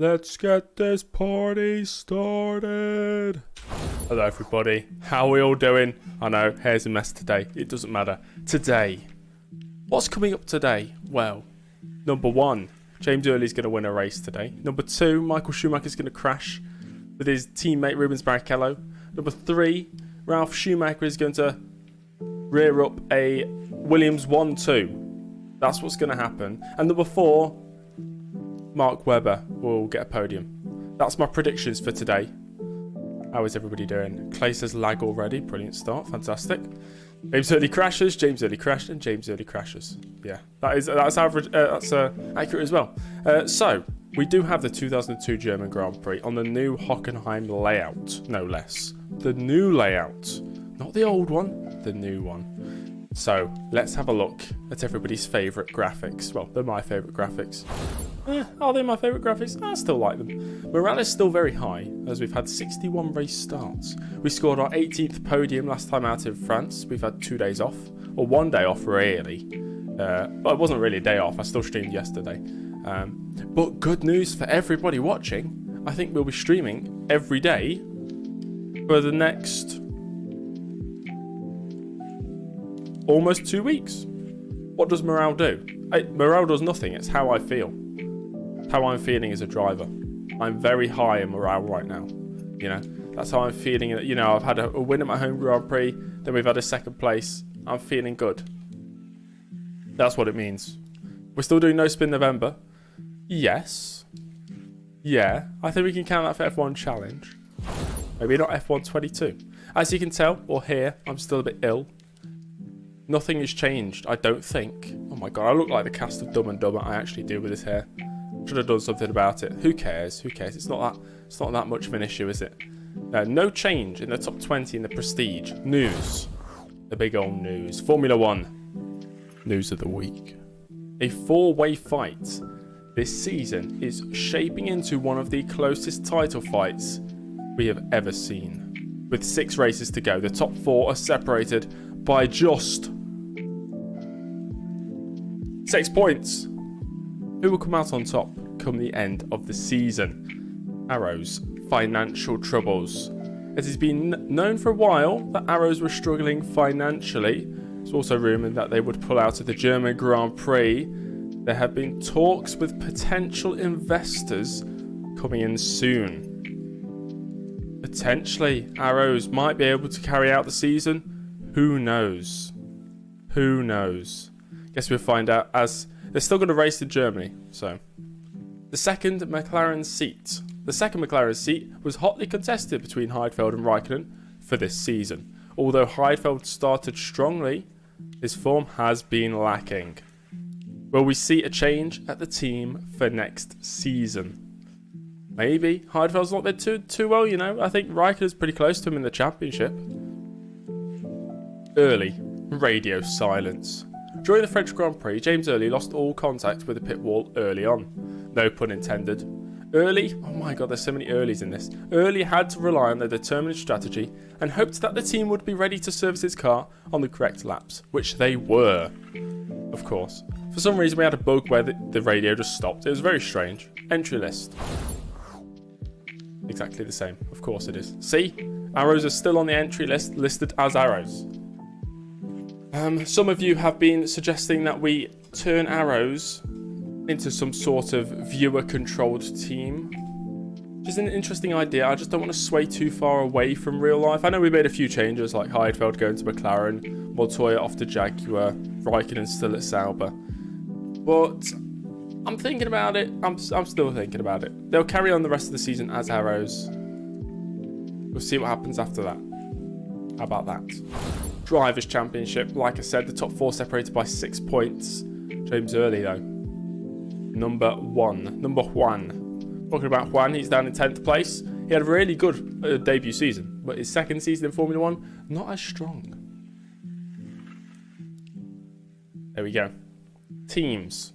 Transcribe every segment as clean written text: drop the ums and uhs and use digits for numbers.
Let's get this party started. Hello everybody, how are we all doing? I know, hair's a mess today, it doesn't matter. Today, what's coming up today? Well, number one, James Early's going to win a race today. Number two, Michael Schumacher's going to crash with his teammate Rubens Barrichello. Number three, Ralf Schumacher is going to rear up a Williams 1-2. That's what's going to happen. And number four, Mark Webber will get a podium. That's my predictions for today. How is everybody doing? Clay says lag already. Brilliant start. Fantastic. James Early crashes. James Early crashed, and James Early crashes. Yeah, that's average. That's accurate as well. So we do have the 2002 German Grand Prix on the new Hockenheim layout, no less. The new layout, not the old one, the new one. So let's have a look at everybody's favourite graphics. Well, they're my favourite graphics. Are they my favourite graphics? I still like them. Morale is still very high, as we've had 61 race starts. We scored our 18th podium last time out in France. We've had 2 days off, or 1 day off really. But it wasn't really a day off, I still streamed yesterday. But good news for everybody watching. I think we'll be streaming every day for the next almost 2 weeks. What does morale do? Morale does nothing. It's how I feel. How I'm feeling as a driver. I'm very high in morale right now. You know, that's how I'm feeling. You know, I've had a win at my home Grand Prix. Then we've had a second place. I'm feeling good. That's what it means. We're still doing No Spin November. Yes. Yeah. I think we can count that for F1 Challenge. Maybe not F1 22. As you can tell or hear, I'm still a bit ill. Nothing has changed, I don't think. Oh my god, I look like the cast of Dumb and Dumber. I actually do with this hair. Should have done something about it. Who cares? Who cares? It's not that much of an issue, is it? No change in the top 20 in the Prestige. News. The big old news. Formula 1. News of the week. A four-way fight this season is shaping into one of the closest title fights we have ever seen. With 6 races to go, the top 4 are separated by just 6 points. Who will come out on top come the end of the season? Arrow's financial troubles. It has been known for a while that Arrows were struggling financially. It's also rumoured that they would pull out of the German Grand Prix. There have been talks with potential investors coming in soon. Potentially, Arrows might be able to carry out the season. Who knows? Who knows? Guess we'll find out as they're still going to race in Germany. So, the second McLaren seat was hotly contested between Heidfeld and Raikkonen for this season. Although Heidfeld started strongly, his form has been lacking. Will we see a change at the team for next season? Maybe. Heidfeld's not been too well, you know. I think Raikkonen's pretty close to him in the championship. Early radio silence. During the French Grand Prix, James Early lost all contact with the pit wall early on. No pun intended. Early, oh my god, there's so many earlies in this. Early had to rely on their determined strategy and hoped that the team would be ready to service his car on the correct laps, which they were, of course. For some reason, we had a bug where the radio just stopped. It was very strange. Entry list. Exactly the same. Of course it is. See? Arrows are still on the entry list, listed as Arrows. Some of you have been suggesting that we turn Arrows into some sort of viewer-controlled team. Which is an interesting idea. I just don't want to sway too far away from real life. I know we made a few changes, like Heidfeld going to McLaren, Montoya off to Jaguar, Raikkonen still at Sauber. But I'm thinking about it. I'm still thinking about it. They'll carry on the rest of the season as Arrows. We'll see what happens after that. How about that? Drivers' Championship. Like I said, the top 4 separated by 6 points. James Early, though. Number one. Talking about Juan, he's down in 10th place. He had a really good debut season, but his second season in Formula 1, not as strong. There we go. Teams.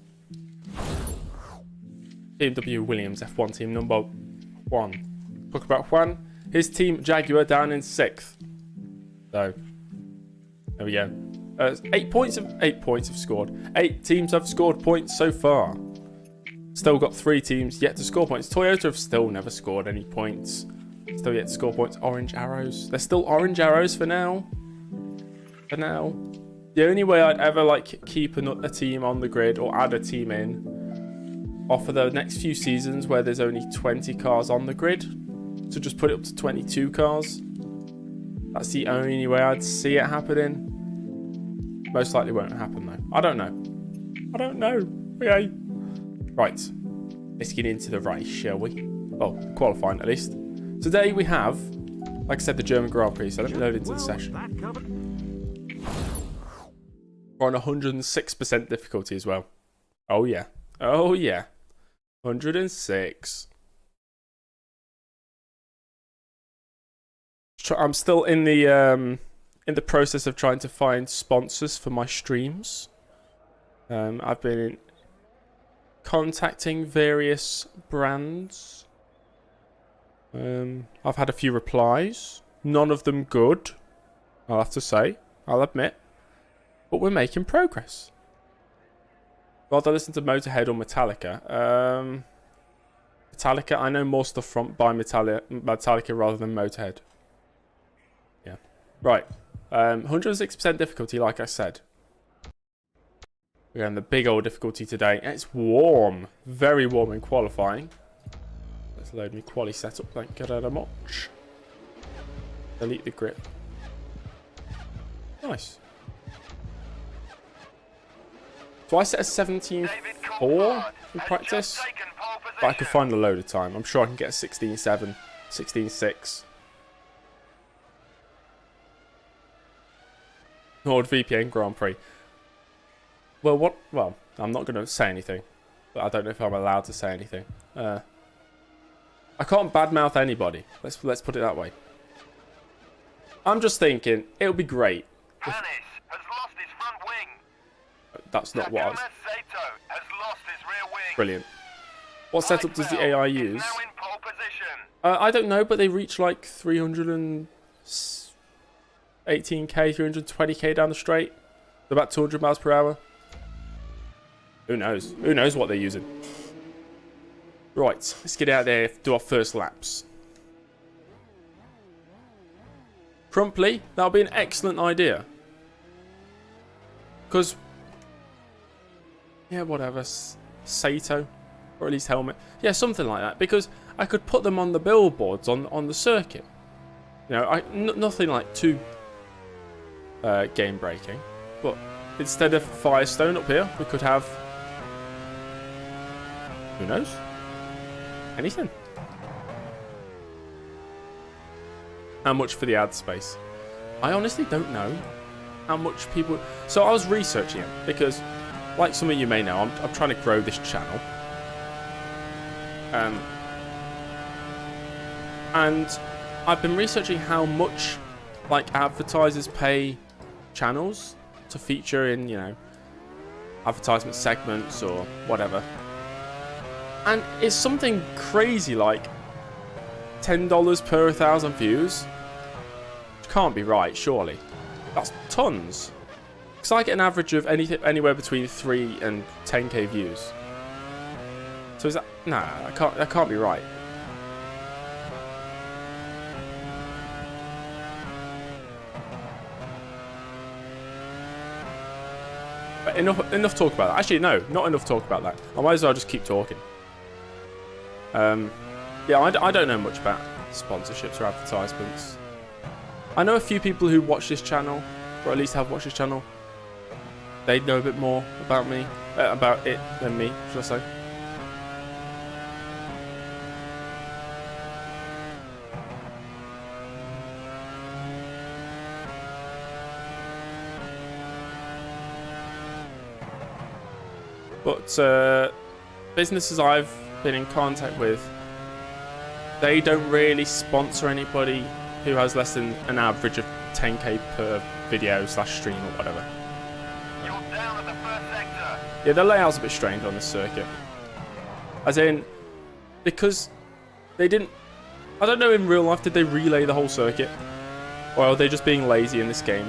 BMW Williams F1 team number 1. Talk about Juan. His team Jaguar down in 6th. So, there we go. 8 points have scored. 8 teams have scored points so far. Still got 3 teams yet to score points. Toyota have still never scored any points. Still yet to score points. Orange arrows. They're still orange arrows for now. For now. The only way I'd ever like keep a team on the grid or add a team in are for the next few seasons where there's only 20 cars on the grid. So just put it up to 22 cars. That's the only way I'd see it happening. Most likely won't happen though. I don't know. I don't know. Okay. Right. Let's get into the race, shall we? Oh, qualifying at least. Today we have, like I said, the German Grand Prix. So let me load into the session. We're on 106% difficulty as well. Oh yeah. Oh yeah. 106. I'm still in the process of trying to find sponsors for my streams. I've been contacting various brands. I've had a few replies. None of them good, I'll have to say. I'll admit. But we're making progress. Rather listen to Motorhead or Metallica. Metallica, I know more stuff by Metallica rather than Motorhead. Yeah. Right. 106% difficulty, like I said. We're on the big old difficulty today. It's warm. Very warm in qualifying. Let's load my quali setup. Thank you very much. Delete the grip. Nice. So I set a 17.4 in practice. But I could find a load of time. I'm sure I can get a 16.7, 16.6. NordVPN Grand Prix. Well, what? Well, I'm not going to say anything, but I don't know if I'm allowed to say anything. I can't badmouth anybody. Let's put it that way. I'm just thinking it would be great. Hannes has lost his front wing. That's not what I was. Sato has lost his rear wing. Brilliant. What setup does the AI use? Now in pole position. I don't know, but they reach like 318k, 320k down the straight. About 200 miles per hour. Who knows? Who knows what they're using? Right, let's get out there, do our first laps. Crumply, that'll be an excellent idea. Because, yeah, whatever. Sato, or at least helmet. Yeah, something like that. Because I could put them on the billboards on the circuit. You know, nothing like too game breaking. But instead of Firestone up here, we could have, who knows? Anything. How much for the ad space? I honestly don't know how much people... So I was researching it because, like some of you may know, I'm trying to grow this channel. And I've been researching how much like advertisers pay channels to feature in, you know, advertisement segments or whatever. And it's something crazy like $10 per 1,000 views. Which can't be right, surely. That's tons. Because I get an average of anywhere between 3 and 10k views. So is that... Nah, that can't be right. But enough talk about that. Actually, no, not enough talk about that. I might as well just keep talking. Yeah, I don't know much about sponsorships or advertisements. I know a few people who watch this channel, or at least have watched this channel. They know a bit more about me, about it than me, should I say. But businesses I've been in contact with, they don't really sponsor anybody who has less than an average of 10k per video / stream or whatever. You're down at the first sector. Yeah, the layout's a bit strange on this circuit. As in, because they didn't... I don't know in real life, did they relay the whole circuit? Or are they just being lazy in this game?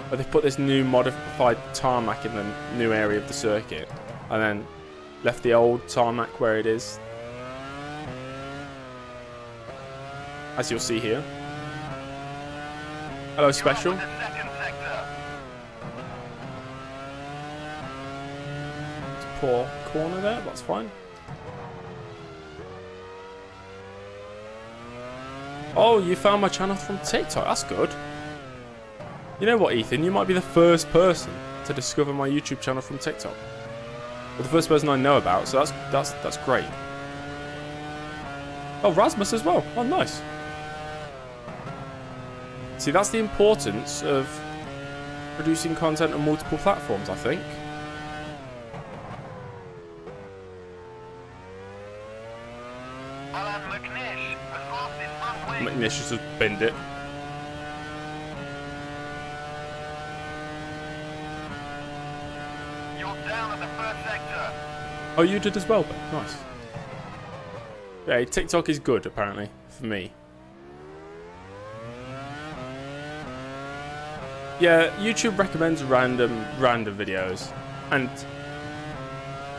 But they've put this new modified tarmac in the new area of the circuit. And then Left the old tarmac where it is. As you'll see here. Hello, Special. You're off with the second sector. Poor corner there, that's fine. Oh, you found my channel from TikTok. That's good. You know what, Ethan? You might be the first person to discover my YouTube channel from TikTok. Well, the first person I know about, so that's great. Oh, Rasmus as well. Oh, nice. See, that's the importance of producing content on multiple platforms, I think. Alan McNish has lost his front wing. McNish just binned it. You're down at the first sector. Oh, you did as well, Ben. Nice. Yeah, TikTok is good, apparently, for me. Yeah, YouTube recommends random videos. And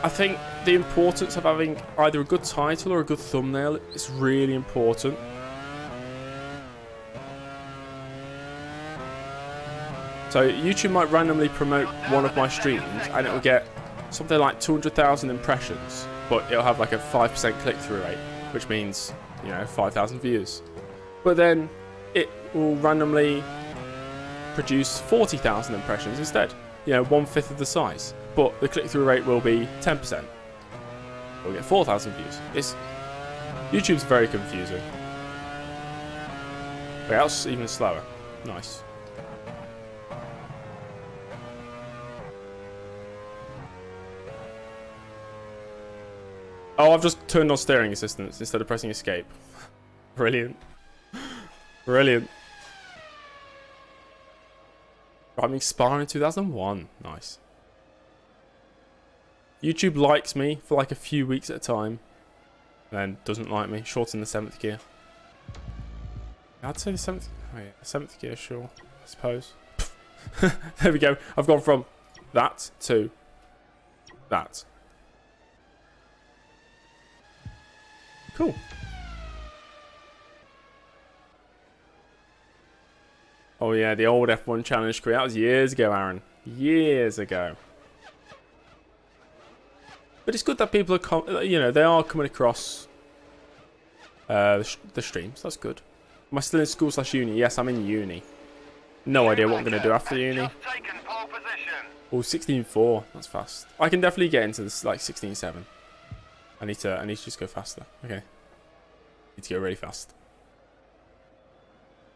I think the importance of having either a good title or a good thumbnail is really important. So YouTube might randomly promote one of my streams and it will get something like 200,000 impressions, but it'll have like a 5% click-through rate, which means, you know, 5,000 views. But then it will randomly produce 40,000 impressions instead, you know, 1/5 of the size, but the click-through rate will be 10%. We'll get 4,000 views. YouTube's very confusing. Wait, that's even slower. Nice. Oh, I've just turned on steering assistance instead of pressing escape. Brilliant. Brilliant. Driving Spa in 2001. Nice. YouTube likes me for like a few weeks at a time. Then doesn't like me. Short in the 7th gear. I'd say the 7th. Oh yeah, 7th gear, sure. I suppose. There we go. I've gone from that to that. Cool. Oh yeah, the old F1 Challenge crew. That was years ago, Aaron. Years ago. But it's good that people are, you know, they are coming across the streams. That's good. Am I still in school / uni? Yes, I'm in uni. No idea what I'm going to do after uni. Just taken pole position. Oh, 16.4. That's fast. I can definitely get into this like 16.7. I need to just go faster. Okay. Need to go really fast.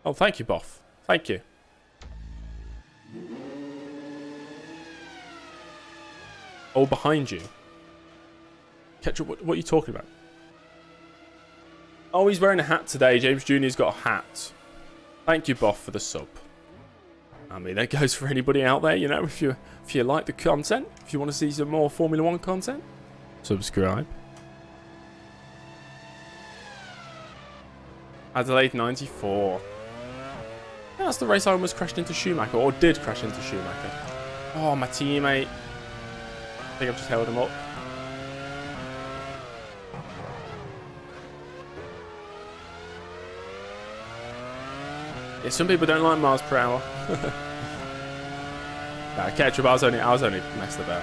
Oh, thank you, Boff. Thank you. Oh, behind you. Ketchup, what are you talking about? Oh, he's wearing a hat today. James Jr.'s got a hat. Thank you, Boff, for the sub. I mean, that goes for anybody out there, you know, if you like the content, if you want to see some more Formula 1 content, subscribe. Adelaide 94. Yeah, that's the race I almost crashed into Schumacher, or did crash into Schumacher. Oh, my teammate. I think I've just held him up. Yeah, some people don't like miles per hour. Nah, ketchup, I was only messed about.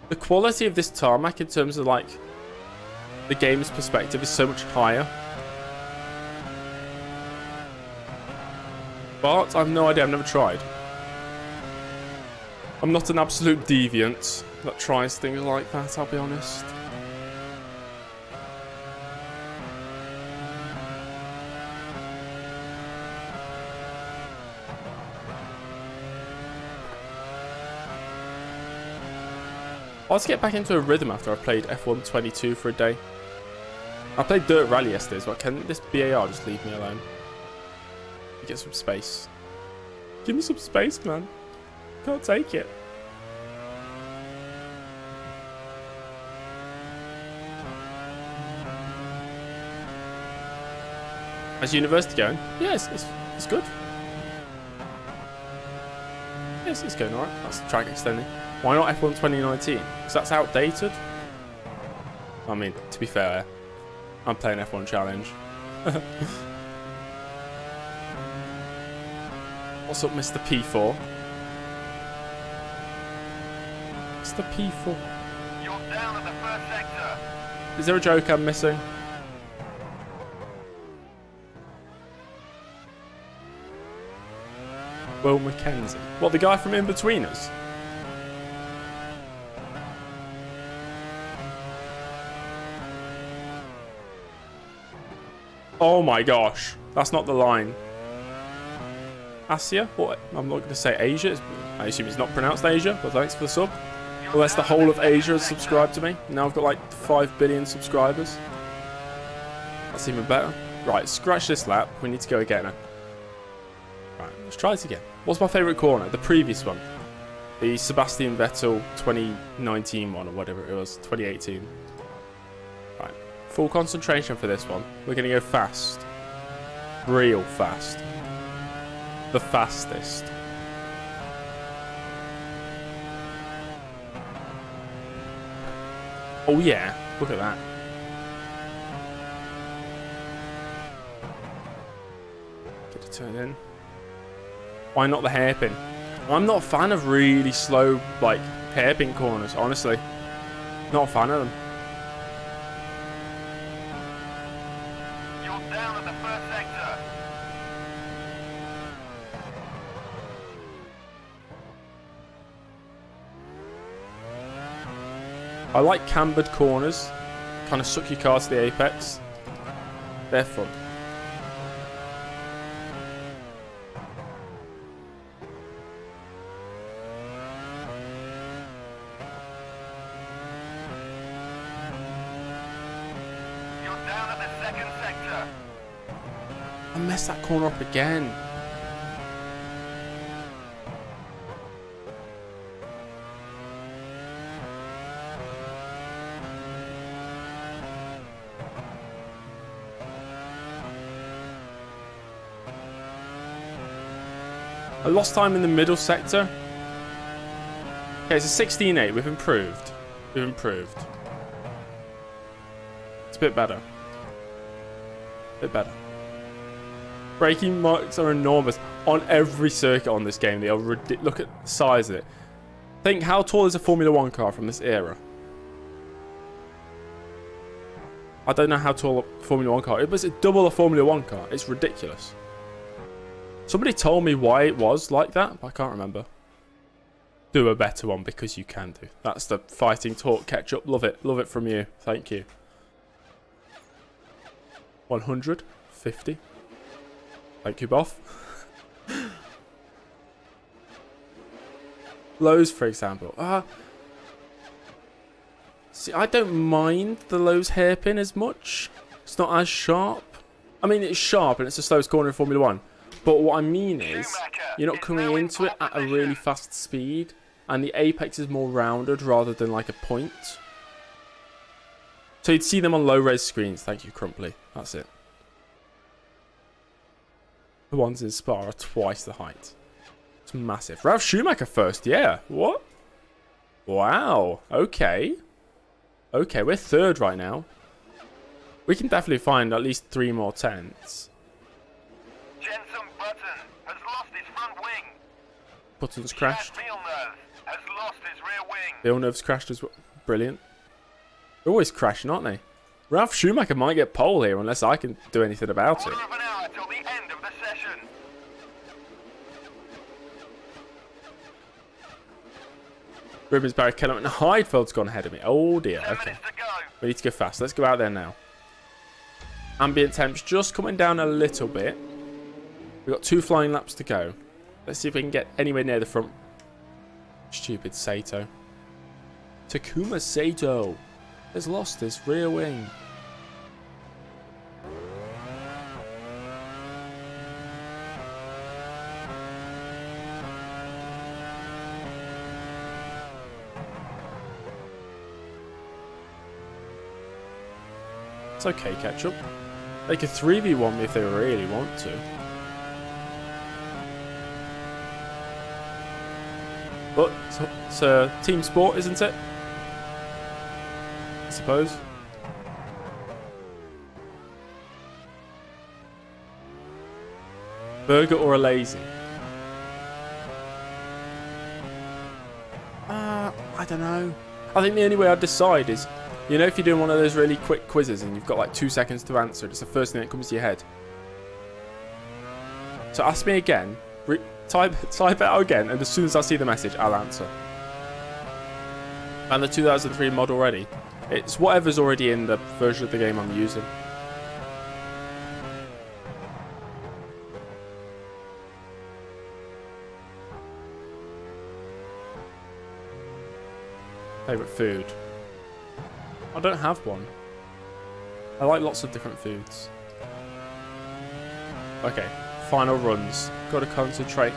The quality of this tarmac in terms of like the game's perspective is so much higher. But I have no idea, I've never tried. I'm not an absolute deviant that tries things like that, I'll be honest. I'll just get back into a rhythm after I've played F1 22 for a day. I played Dirt Rally yesterday as well. Can this BAR just leave me alone? Get some space. Give me some space, man. Can't take it. How's university going? Yeah, it's good. Yes, it's going alright. That's the track extending. Why not F1 2019? Because that's outdated. I mean, to be fair, I'm playing F1 Challenge. What's up, Mr. P4? Mr. P4. You're down at the first sector. Is there a joke I'm missing? Will Mackenzie. What, the guy from In Between Us? Oh my gosh. That's not the line. Asia? What? I'm not going to say Asia. I assume it's not pronounced Asia, but thanks for the sub. Unless the whole of Asia has subscribed to me. Now I've got like 5 billion subscribers. That's even better. Right, scratch this lap. We need to go again. Right, let's try this again. What's my favourite corner? The previous one. The Sebastian Vettel 2019 one, or whatever it was. 2018. Right, full concentration for this one. We're going to go fast. Real fast. The fastest. Oh yeah, look at that. Get it turned in. Why not the hairpin? I'm not a fan of really slow, like, hairpin corners, honestly. Not a fan of them. You're down at the first sector. I like cambered corners. Kind of suck your car to the apex. They're fun. You're down at the second sector. I messed that corner up again. I lost time in the middle sector. Okay, it's a 16.8. We've improved. We've improved. It's a bit better. Bit better. Braking marks are enormous on every circuit on this game. They are look at the size of it. Think, how tall is a Formula 1 car from this era? I don't know how tall a Formula 1 car is, but it's double a Formula 1 car. It's ridiculous. Somebody told me why it was like that, but I can't remember. Do a better one because you can do. That's the fighting talk ketchup. Love it. Love it from you. Thank you. 150. Thank you, Boff. Lows, for example. See, I don't mind the Lowe's hairpin as much. It's not as sharp. I mean, it's sharp and it's the slowest corner in Formula 1. But what I mean is, you're not coming into it at a really fast speed. And the apex is more rounded rather than like a point. So you'd see them on low-res screens. Thank you, Crumply. That's it. The ones in Spa are twice the height. It's massive. Ralf Schumacher first, yeah. What? Wow. Okay. Okay, we're third right now. We can definitely find at least 3 more tenths. Jensen Button has lost his front wing. Button's crashed. Villeneuve has lost his rear wing. Villeneuve's crashed as well. Brilliant. They're always crashing, aren't they? Ralf Schumacher might get pole here unless I can do anything about it. Quarter of an hour till the end of the session. Rubens Barrichello and Heidefeld's gone ahead of me. Oh dear. 10 Okay. minutes to go. We need to go fast. Let's go out there now. Ambient temps just coming down a little bit. We've got 2 flying laps to go. Let's see if we can get anywhere near the front. Stupid Sato. Takuma Sato has lost his rear wing. It's okay, Ketchup. They could 3v1 me if they really want to. But it's a team sport, isn't it? I suppose. Burger or a lazy? I don't know. I think the only way I'd decide is, you know, if you're doing one of those really quick quizzes and you've got like 2 seconds to answer, it's the first thing that comes to your head. So ask me again, type it out again, and as soon as I see the message, I'll answer. And the 2003 mod already, it's whatever's already in the version of the game I'm using. Favourite food? I don't have one. I like lots of different foods. Okay, final runs. Gotta concentrate.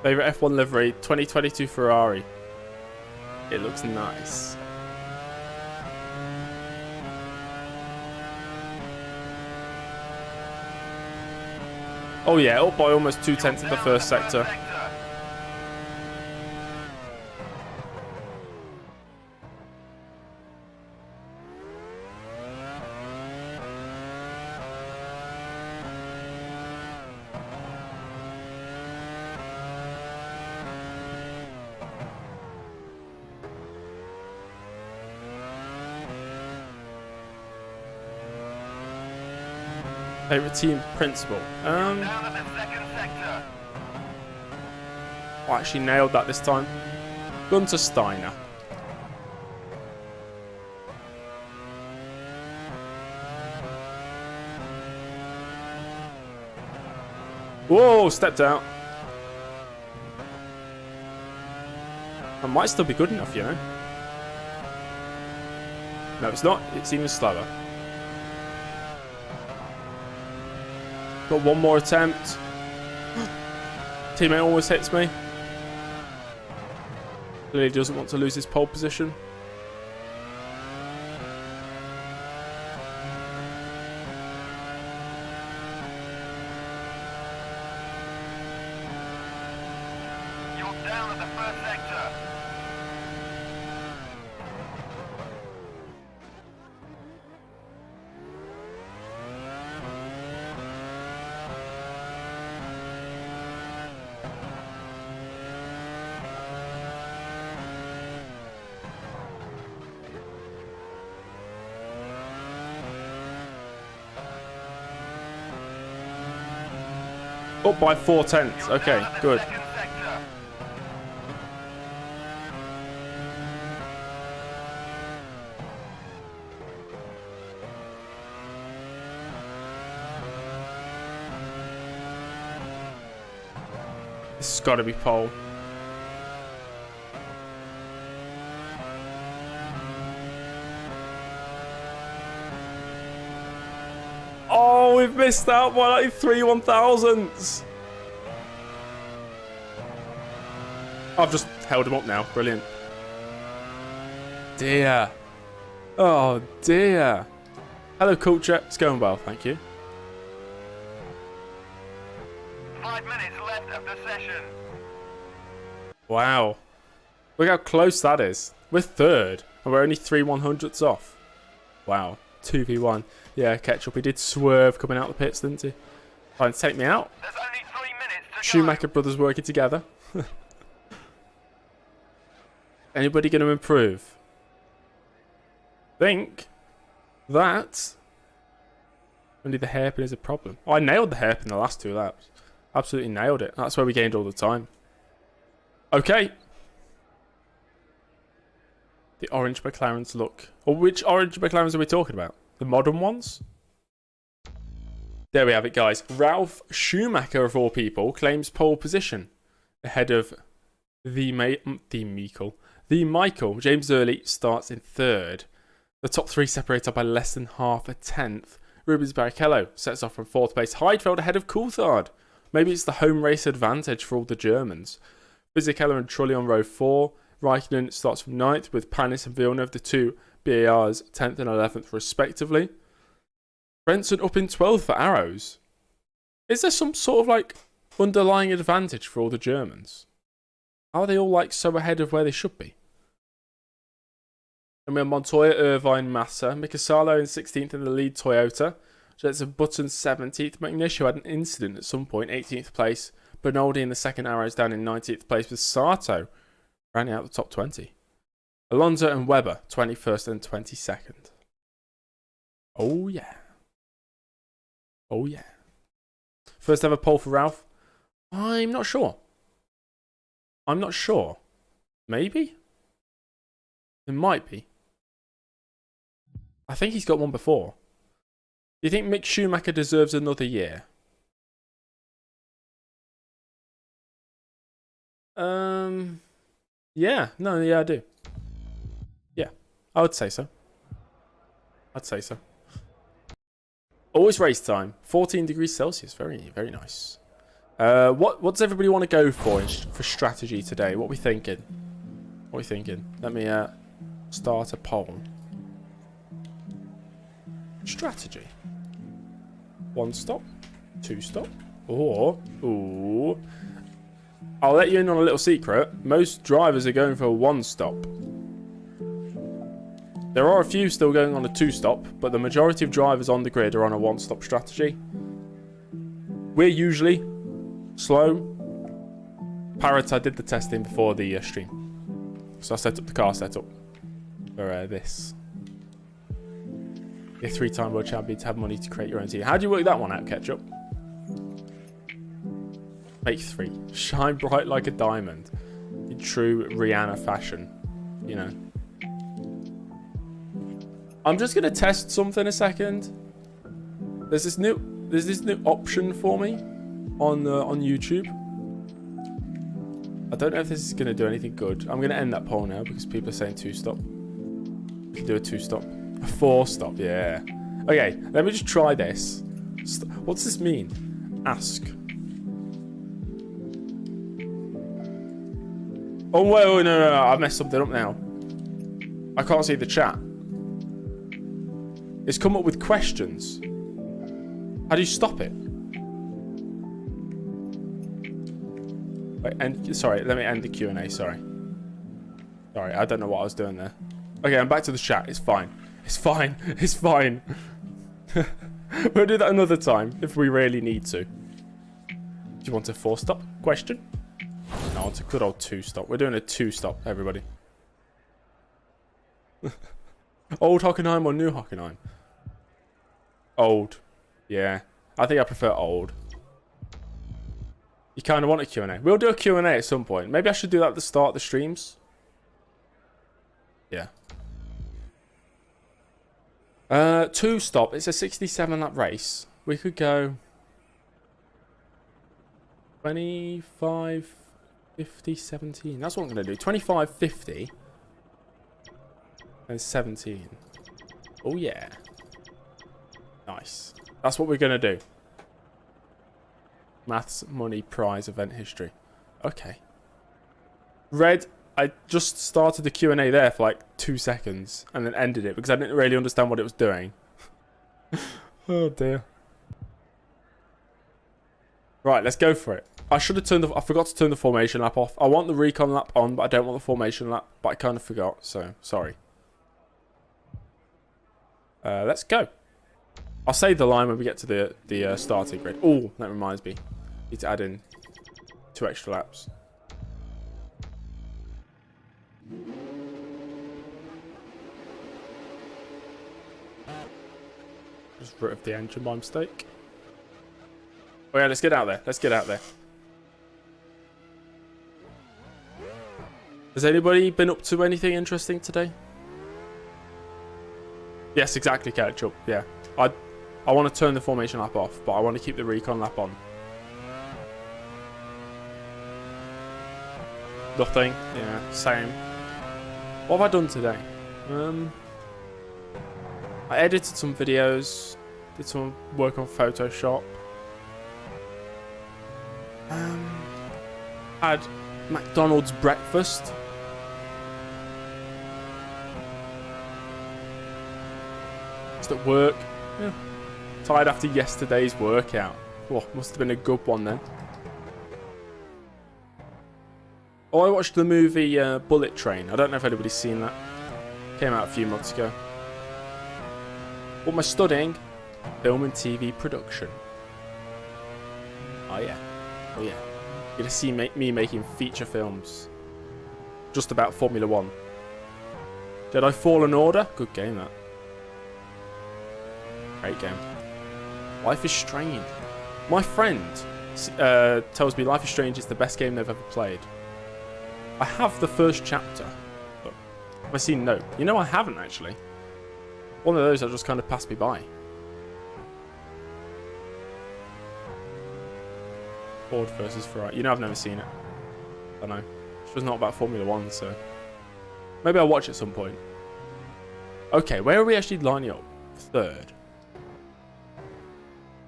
Favourite F1 livery? 2022 Ferrari. It looks nice. Oh yeah, up by almost 2/10 of the first sector. Favourite team principal? I actually nailed that this time. Gunter Steiner. Whoa, stepped out. That might still be good enough, you know. No, it's not. It's even slower. Got one more attempt. Teammate almost hits me. Clearly doesn't want to lose his pole position. You're down at the first sector. Up by 4/10. Okay, good. This has got to be pole. Oh, we've missed out by like 3 1,000s. I've just held him up now. Brilliant. Dear. Oh, dear. Hello, culture. It's going well, thank you. 5 minutes left of the session. Wow. Look how close that is. We're third, and we're only 3 100ths off. Wow. 2v1. Yeah, Ketchup, he did swerve coming out the pits, didn't he? Trying to take me out. There's only 3 minutes to Schumacher brothers working together. Anybody going to improve? Think that only the hairpin is a problem. Oh, I nailed the hairpin the last 2 laps. Absolutely nailed it. That's where we gained all the time. Okay. The orange McLarens look. Or which orange McLarens are we talking about? The modern ones? There we have it, guys. Ralph Schumacher, of all people, claims pole position ahead of the Michael. James Early starts in third. The top 3 separated by less than half a tenth. Rubens Barrichello sets off from 4th place. Heidfeld ahead of Coulthard. Maybe it's the home race advantage for all the Germans. Barrichello and Trulli on row 4. Raikkonen starts from 9th with Panis and Villeneuve, the two BARs, 10th and 11th respectively. Frentzen up in 12th for Arrows. Is there some sort of like underlying advantage for all the Germans? How are they all like so ahead of where they should be? And we have Montoya, Irvine, Massa, Mikasalo in 16th in the lead Toyota. Jenson Button 17th. McNish, who had an incident at some point, 18th place. Bernaldi in the second Arrows down in 19th place with Sato rounding out the top 20. Alonso and Webber 21st and 22nd. Oh yeah. Oh yeah. First ever pole for Ralph? I'm not sure. I'm not sure. Maybe? It might be. I think he's got one before. Do you think Mick Schumacher deserves another year? Yeah. No, yeah, I do. Yeah. I would say so. I'd say so. Always race time. 14 degrees Celsius. Very, very nice. What does everybody want to go for strategy today? What are we thinking? What are we thinking? Let me start a poll. Strategy. 1 stop, 2 stop, or ooh. I'll let you in on a little secret. Most drivers are going for a 1 stop. There are a few still going on a 2 stop, but the majority of drivers on the grid are on a 1 stop strategy. We're usually slow. Parrot, I did the testing before the stream. So I set up the car setup for this. You're 3-time world champion to have money to create your own team. How do you work that one out, Ketchup? Make 3. Shine bright like a diamond. In true Rihanna fashion. You know. I'm just going to test something a second. There's this new option for me on YouTube. I don't know if this is going to do anything good. I'm going to end that poll now because people are saying 2 stop. We can do a 2 stop. A 4 stop, yeah. Okay, let me just try this. What's this mean? Ask. Oh, wait, no, I've messed something up now. I can't see the chat. It's come up with questions. How do you stop it? Wait, sorry, let me end the Q&A, sorry. Sorry, I don't know what I was doing there. Okay, I'm back to the chat. It's fine. It's fine. It's fine. We'll do that another time if we really need to. Do you want a 4 stop question? No, it's a good old 2 stop. We're doing a 2 stop, everybody. Old Hockenheim or new Hockenheim? Old. Yeah. I think I prefer old. You kind of want a Q&A. We'll do a Q&A at some point. Maybe I should do that at the start of the streams. Yeah. 2 stop. It's a 67 lap race. We could go 25, 50, 17. That's what I'm going to do. 25, 50. And 17. Oh, yeah. Nice. That's what we're going to do. Maths, money, prize, event history. Okay. Red, I just started the Q&A there for like 2 seconds and then ended it because I didn't really understand what it was doing. Oh dear. Right, let's go for it. I forgot to turn the formation lap off. I want the recon lap on, but I don't want the formation lap, but I kind of forgot, so sorry. Let's go. I'll save the line when we get to the starting grid. Oh, that reminds me. Need to add in 2 extra laps. Just rid of the engine by mistake. Oh yeah, let's get out there. Let's get out there. Has anybody been up to anything interesting today? Yes, exactly, Ketchup. Yeah. I want to turn the formation lap off, but I want to keep the recon lap on. Nothing. Yeah, same. What have I done today? I edited some videos, did some work on Photoshop. Had McDonald's breakfast. Just at work. Yeah. Tired after yesterday's workout. Oh, must have been a good one then. Oh, I watched the movie Bullet Train. I don't know if anybody's seen that. Came out a few months ago. What am I studying? Film and TV production. Oh yeah. Oh yeah. You're going to see me making feature films. Just about Formula 1. Jedi Fallen Order. Good game, that. Great game. Life is Strange. My friend tells me Life is Strange is the best game they've ever played. I have the first chapter. But have I seen no? You know I haven't actually. One of those that just kind of passed me by. Ford versus Ferrari. You know I've never seen it. I know. It's just not about Formula 1, so... Maybe I'll watch it at some point. Okay, where are we actually lining up? Third.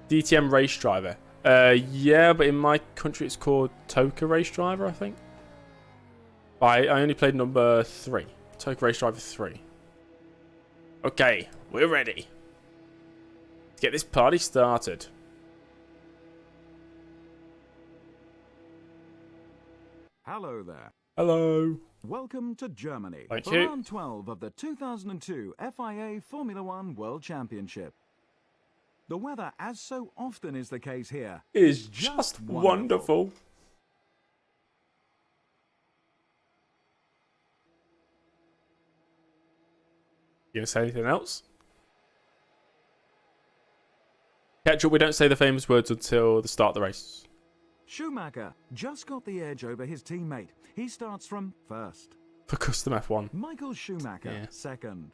DTM Race Driver. Yeah, but in my country it's called Toka Race Driver, I think. I only played number 3. Toka Race Driver 3. Okay, we're ready. Let's get this party started. Hello there. Hello. Welcome to Germany Thank for you. round 12 of the 2002 FIA Formula One World Championship. The weather, as so often is the case here, Is just wonderful. You gonna say anything else? Catch up, we don't say the famous words until the start of the race. Schumacher just got the edge over his teammate. He starts from first. For custom F1. Michael Schumacher, Yeah. second.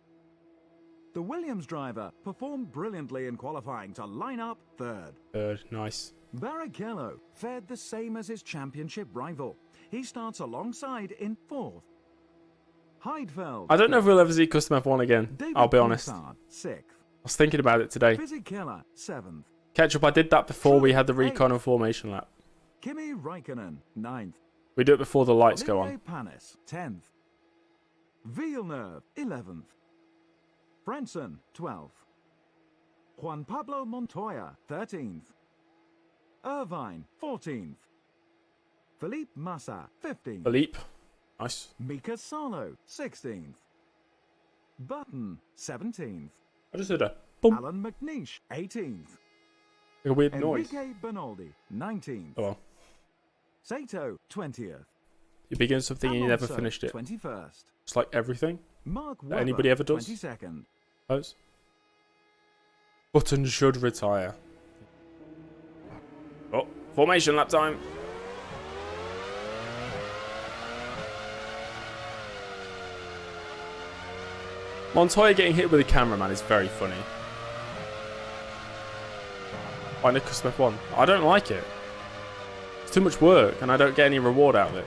The Williams driver performed brilliantly in qualifying to line up third. Third, nice. Barrichello fared the same as his championship rival. He starts alongside in fourth. Heidfeld. I don't know if we'll ever see custom F1 again. David I'll be honest. Coulthard, sixth. I was thinking about it today. Fisichella, seventh. Catch up, I did that before we had the recon and formation lap. Kimi Raikkonen, ninth. We do it before the lights go Olivier on. Panis, 10th. Villeneuve, 11th. Frentzen, 12th. Juan Pablo Montoya, 13th. Irvine, 14th. Philippe Massa, 15th. Philippe. Nice. Mika Salo, 16th. Button, 17th. I just heard a boom. Alan McNeish, 18th. Like a weird noise. Enrique Bernaldi, 19th. Oh well. Sato, 20th. You begin something and you never Alonso, finished it. 21st. It's like everything. Mark That Webber, anybody ever does? 22nd. Suppose. Button should retire. Oh, formation lap time. Montoya getting hit with a cameraman is very funny. By Nicholas F1. I don't like it. It's too much work and I don't get any reward out of it.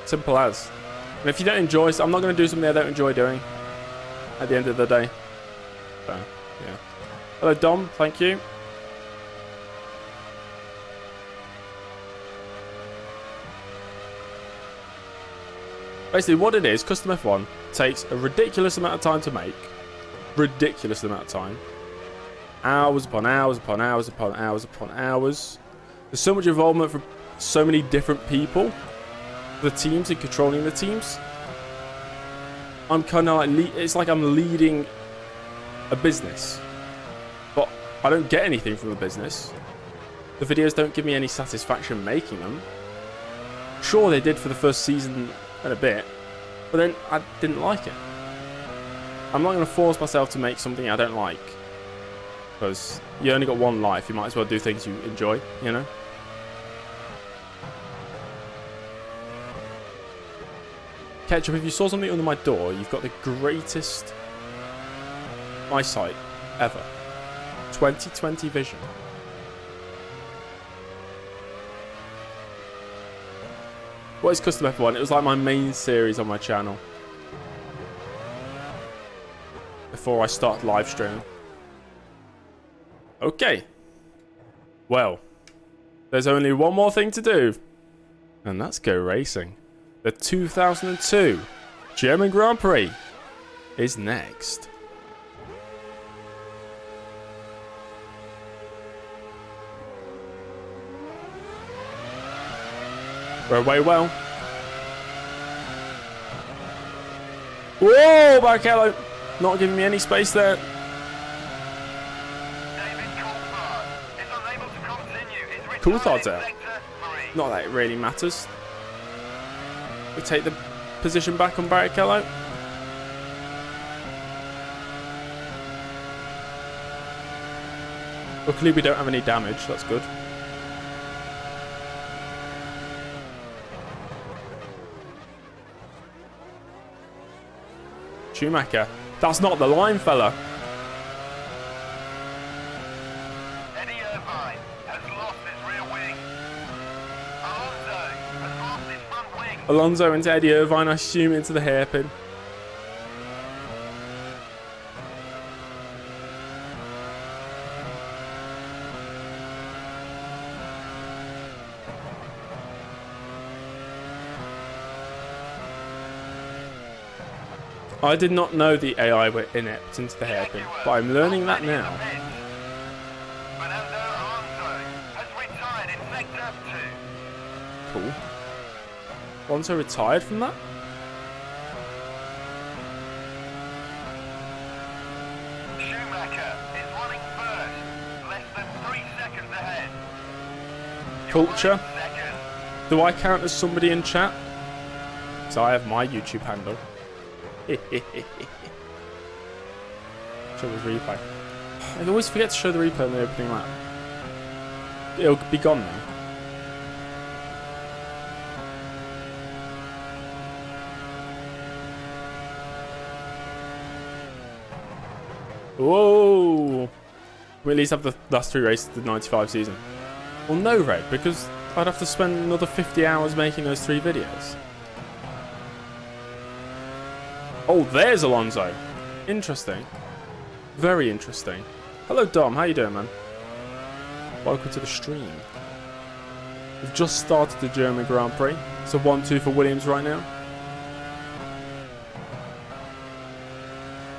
Simple as. And if you don't enjoy it, I'm not going to do something I don't enjoy doing at the end of the day. So, yeah. Hello, Dom. Thank you. Basically, what it is, custom F1 takes a ridiculous amount of time to make. Ridiculous amount of time. Hours upon hours upon hours upon hours upon hours. There's so much involvement from so many different people. The teams and controlling the teams. I'm kind of like, it's like I'm leading a business. But I don't get anything from the business. The videos don't give me any satisfaction making them. Sure, they did for the first season and a bit. But then I didn't like it. I'm not going to force myself to make something I don't like. Because you only got one life. You might as well do things you enjoy, you know? Ketchup, if you saw something under my door, you've got the greatest eyesight ever. 2020 vision. What is Custom F1? It was like my main series on my channel. Before I start live streaming. Okay. Well, there's only one more thing to do, and that's go racing. The 2002 German Grand Prix is next. We're away well. Whoa, Barrichello! Not giving me any space there. David Coulthard is unable to continue. He's retired Coulthard's in out. sector 3. Not that it really matters. We take the position back on Barrichello. Luckily we don't have any damage, that's good. Schumacher. That's not the line, fella. Eddie Irvine has lost his rear wing. Alonso has lost his front wing. Alonso into Eddie Irvine, I assume into the hairpin. I did not know the AI were inept into the hairpin, but I'm learning that now. Fernando Alonso has retired in sector 2. Cool. Alonso retired from that? Schumacher is running first, less than 3 seconds ahead. Culture. Second. Do I count as somebody in chat? So I have my YouTube handle. Show the replay. I always forget to show the replay in the opening lap. It'll be gone now. Whoa! We at least have the last 3 races of the 95 season. Well, no, Red, because I'd have to spend another 50 hours making those 3 videos. Oh, there's Alonso. Interesting. Very interesting. Hello, Dom. How you doing, man? Welcome to the stream. We've just started the German Grand Prix. It's a 1-2 for Williams right now.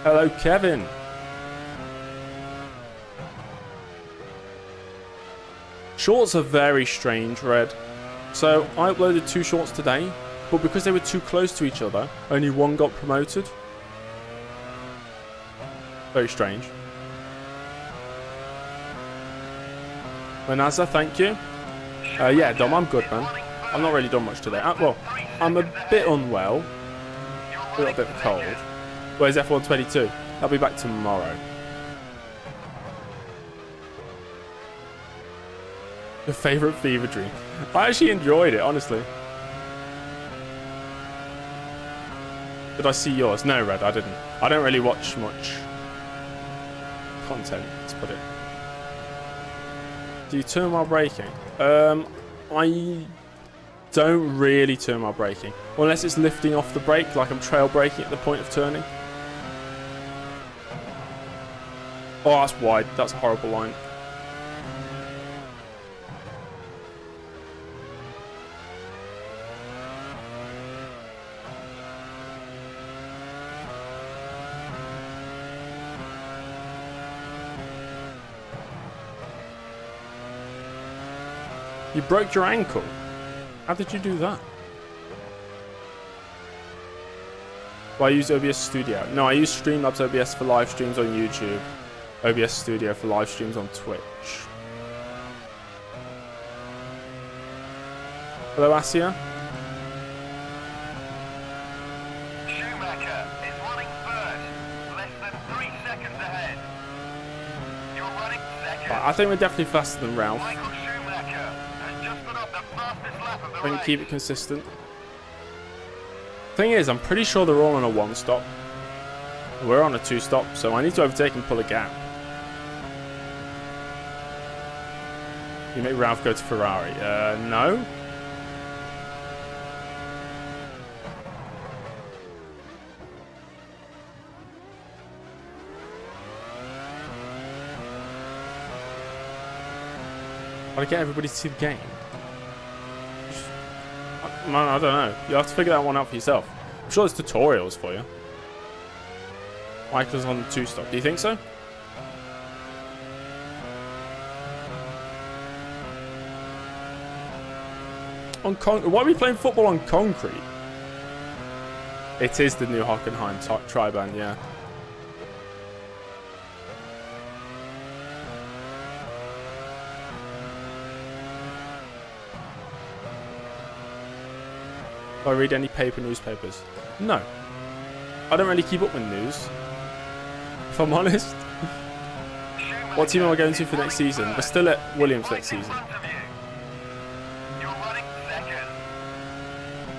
Hello, Kevin. Shorts are very strange, Red. So, I uploaded 2 shorts today, but because they were too close to each other, only one got promoted. Very strange. Manazza, thank you. Yeah, Dom, I'm good, man. I've not really done much today. Well, I'm a bit unwell. A little bit cold. Where's F1 22? I'll be back tomorrow. Your favourite fever dream? I actually enjoyed it, honestly. Did I see yours? No, Red, I didn't. I don't really watch much content, let's put it. Do you turn while braking? I don't really turn while braking. Unless it's lifting off the brake, like I'm trail braking at the point of turning. Oh, that's wide. That's a horrible line. You broke your ankle? How did you do that? Well, I use OBS Studio. No, I use Streamlabs OBS for live streams on YouTube. OBS Studio for live streams on Twitch. Hello, Asia. Schumacher is running first, less than 3 seconds ahead. You're running second. I think we're definitely faster than Ralph. Michael Schumacher has just put up the fastest lap of the I can race. keep it consistent. Thing is, I'm pretty sure they're all on a 1-stop. We're on a 2-stop, so I need to overtake and pull a gap. You make Ralph go to Ferrari. No. Gotta get everybody to see the game. Man, I don't know. You have to figure that one out for yourself. I'm sure there's tutorials for you. Michael's on 2-stop. Do you think so? On why are we playing football on concrete? It is the new Hockenheim Triband, yeah. Do I read any paper newspapers? No. I don't really keep up with news, if I'm honest. What team am I going to for next season? We're still at Williams next season. You're running second.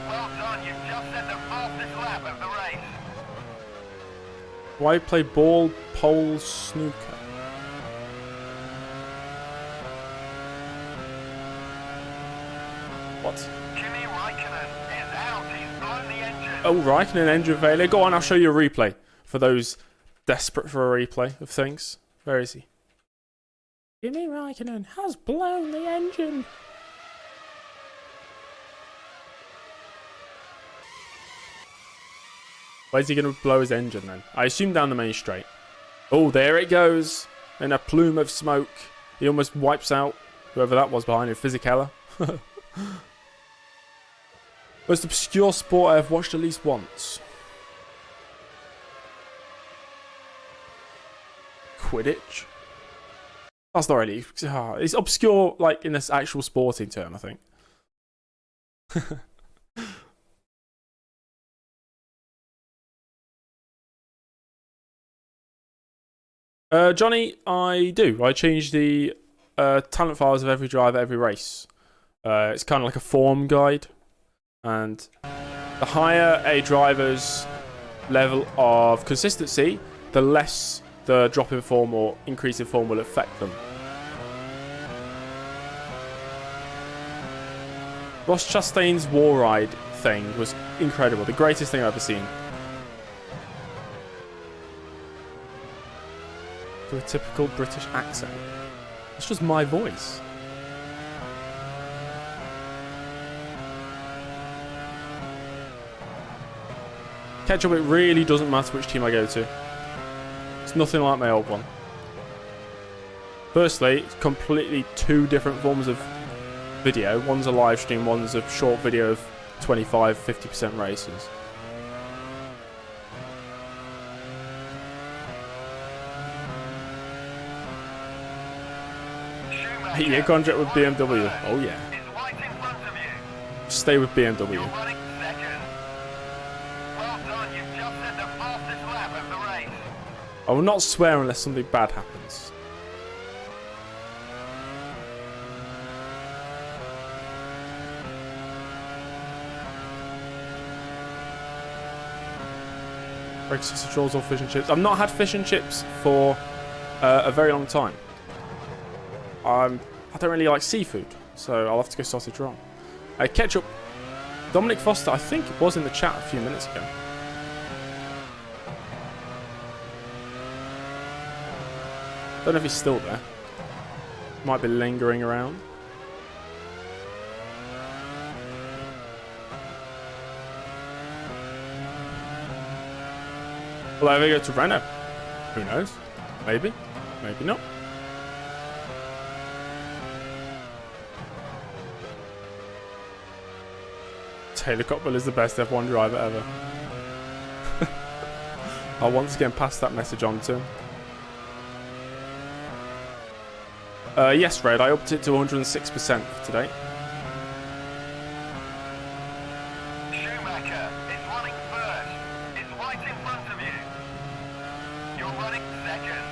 Well done, you've just set the fastest lap of the race. Why play ball, pole, snooker? What? Kimi Raikkonen is out. He's blown the engine. Oh, Raikkonen engine failure. Go on, I'll show you a replay for those desperate for a replay of things. Where is he? Kimi Raikkonen has blown the engine. Where's he going to blow his engine then? I assume down the main straight. Oh, there it goes. In a plume of smoke. He almost wipes out whoever that was behind him. Fisichella. Most obscure sport I have watched at least once. Quidditch. That's not really... it's obscure, like, in this actual sporting term, I think. Johnny, I do. I change the talent files of every driver, every race. It's kind of like a form guide. And the higher a driver's level of consistency, the less the drop in form or increase in form will affect them. Ross Chastain's War Ride thing was incredible. The greatest thing I've ever seen. To a typical British accent. It's just my voice. Ketchup, it really doesn't matter which team I go to. It's nothing like my old one. Firstly, it's completely two different forms of video. One's a live stream, one's a short video of 25-50% races. Your contract with BMW. Oh yeah. Stay with BMW. I will not swear unless something bad happens. Break sausage rolls or fish and chips. I've not had fish and chips for a very long time. I don't really like seafood, so I'll have to go sausage roll. Ketchup. Dominic Foster, I think it was in the chat a few minutes ago. Don't know if he's still there. Might be lingering around. Will I ever go to Renault? Who knows? Maybe. Maybe not. Taylor Cotwell is the best F1 driver ever. I'll once again pass that message on to him. Yes, Red, I upped it to 106% for today. Schumacher is running first. It's right in front of you. You're running second.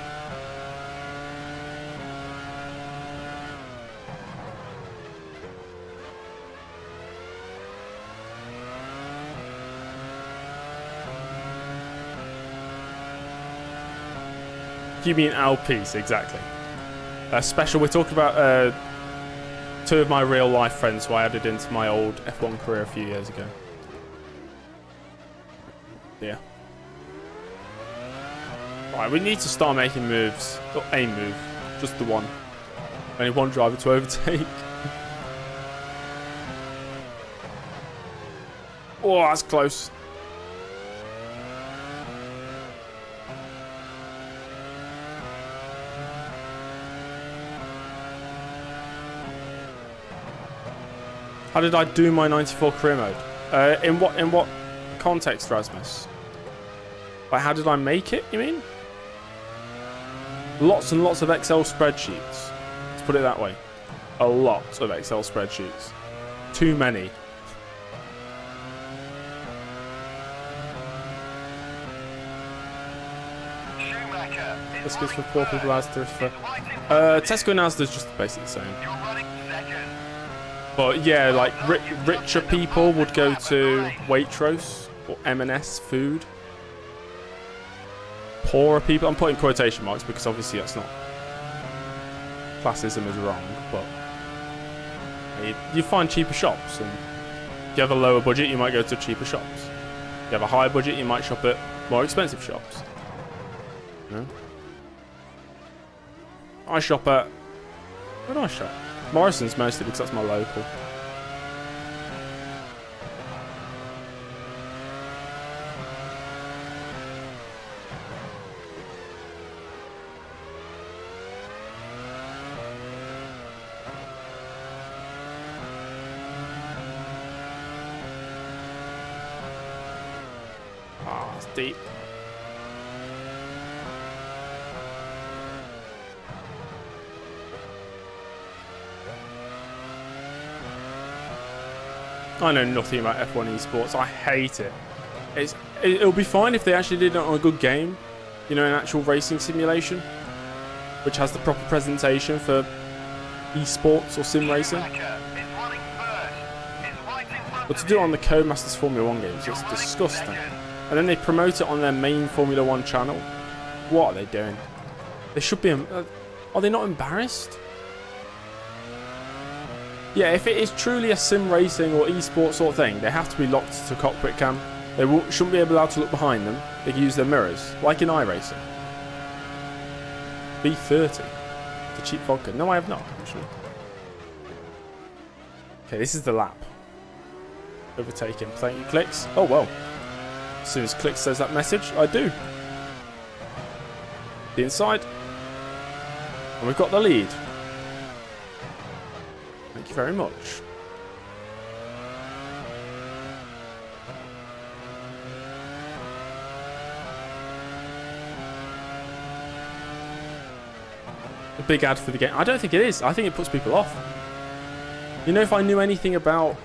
You mean Alpice, exactly. Special, we're talking about two of my real life friends who I added into my old F1 career a few years ago. Yeah. Right, we need to start making moves. Not a move, just the one. Only one driver to overtake. Oh, that's close. How did I do my 94 career mode? In what context, Rasmus? Like, how did I make it, you mean? Lots and lots of Excel spreadsheets. Let's put it that way. A lot of Excel spreadsheets. Too many. Schumacher is Tesco's for running poor people, first. Asda's for... Is right in front of Tesco and Asda's just basically the same. you. You're running second. But yeah, like richer people would go to Waitrose or M&S food. Poorer people, I'm putting quotation marks because obviously that's not... Classism is wrong, but... You find cheaper shops, and if you have a lower budget, you might go to cheaper shops. If you have a higher budget, you might shop at more expensive shops. You know? I shop at... Where do I shop? Morrison's mostly because that's my local. Ah, it's deep. I know nothing about F1 esports. I hate it. It'll be fine if they actually did it on a good game, you know, an actual racing simulation, which has the proper presentation for esports or sim racing. Schumacher is running first. Is right in front But to of do it you. on the Codemasters Formula 1 games, You're it's running disgusting. second. And then they promote it on their main Formula 1 channel. What are they doing? They should be... are they not embarrassed? Yeah, if it is truly a sim racing or esports sort of thing, they have to be locked to cockpit cam. They shouldn't be allowed to look behind them. They can use their mirrors, like in iRacing. B30. The cheap vodka. No, I have not, actually. Okay, this is the lap. Overtaking. Thank you, Clicks. Oh, well. As soon as Clicks says that message, I do. The inside. And we've got the lead. Thank you very much. A big ad for the game. I don't think it is. I think it puts people off. You know, if I knew anything about...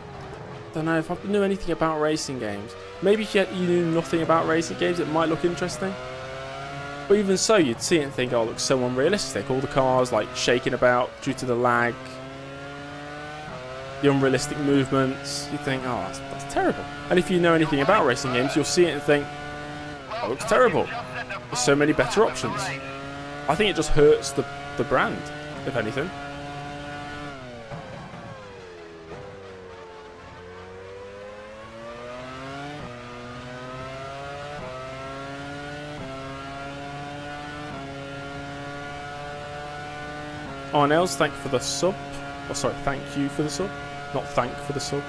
I don't know, if I knew anything about racing games. Maybe if you knew nothing about racing games, it might look interesting. But even so, you'd see it and think, oh, it looks so unrealistic. All the cars, like, shaking about due to the lag. The unrealistic movements. You think, oh, that's terrible. And if you know anything about racing games, you'll see it and think, oh, it looks terrible. There's so many better options. I think it just hurts the brand, if anything. Arnels, thank you for the sub. Oh, sorry, thank you for the sub. Not thank for the sub.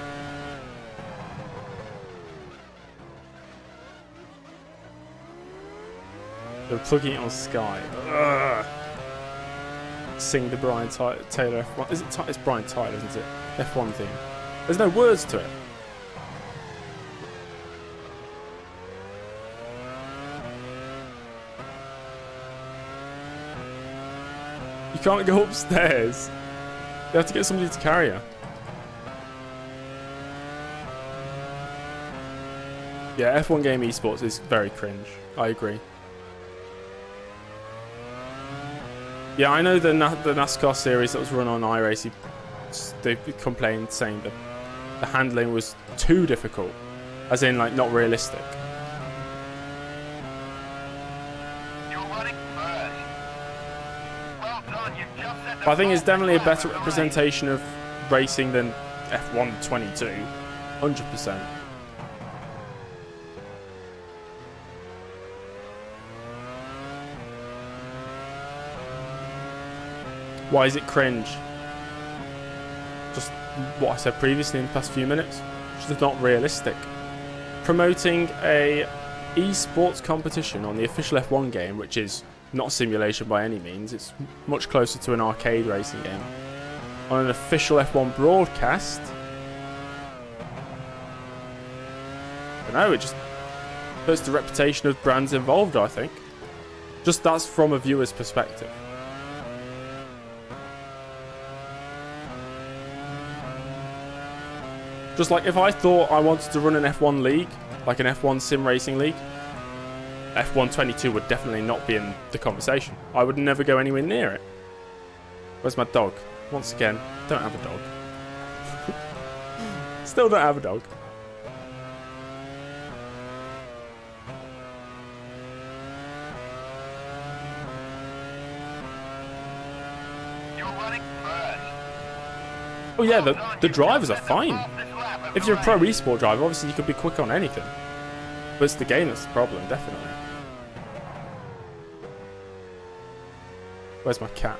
They're plugging it on Sky. Ugh. Sing the Brian Taylor F1. Is it? It's Brian Tyler, isn't it? F1 theme. There's no words to it. You can't go upstairs. You have to get somebody to carry her. Yeah, F1 game esports is very cringe. I agree. Yeah, I know the NASCAR series that was run on iRacing, they complained saying that the handling was too difficult, as in like not realistic. You're running first. Well done, you've just set the But I think it's fastest definitely a lap better of the race. representation of racing than F1 22, 100%. Why is it cringe? Just what I said previously in the past few minutes. It's just not realistic. Promoting a esports competition on the official F1 game, which is not simulation by any means, it's much closer to an arcade racing game, on an official F1 broadcast. I don't know, it just hurts the reputation of brands involved, I think. Just that's from a viewer's perspective. Just like if I thought I wanted to run an F1 league, like an F1 sim racing league, F1 22 would definitely not be in the conversation. I would never go anywhere near it. Where's my dog? Once again, don't have a dog. Still don't have a dog. You're running first. Oh yeah, the drivers are fine. If you're a pro esport driver, obviously you could be quick on anything. But it's the game that's the problem, definitely. Where's my cat?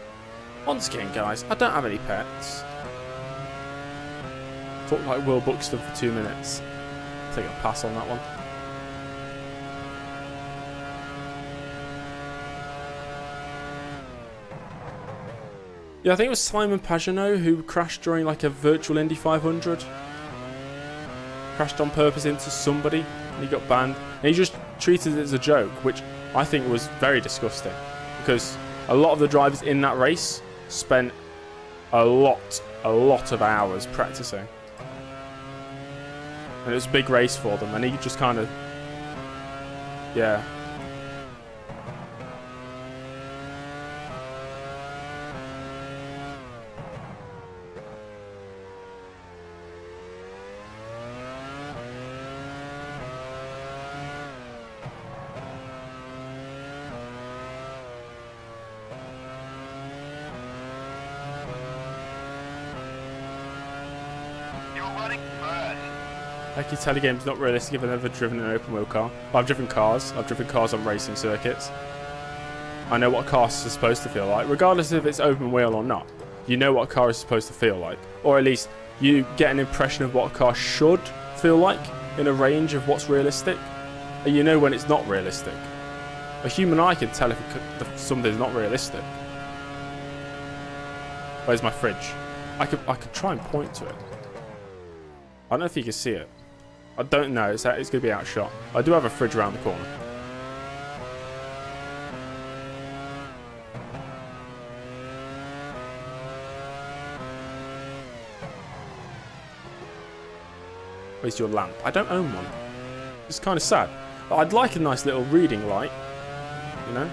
Once again, guys, I don't have any pets. Talked like Will Buxton for 2 minutes. Take a pass on that one. Yeah, I think it was Simon Pagenaud who crashed during like a virtual Indy 500. Crashed on purpose into somebody and he got banned. And he just treated it as a joke, which I think was very disgusting. Because a lot of the drivers in that race spent a lot of hours practicing. And it was a big race for them, and he just kind of, yeah. Hecky Telegame's not realistic if I've never driven an open wheel car. I've driven cars. I've driven cars on racing circuits. I know what a car is supposed to feel like, regardless if it's open wheel or not. You know what a car is supposed to feel like, or at least you get an impression of what a car should feel like in a range of what's realistic, and you know when it's not realistic. A human eye can tell if something's not realistic. Where's my fridge? I could try and point to it. I don't know if you can see it. I don't know. It's going to be outshot. I do have a fridge around the corner. Where's your lamp? I don't own one. It's kind of sad. I'd like a nice little reading light. You know?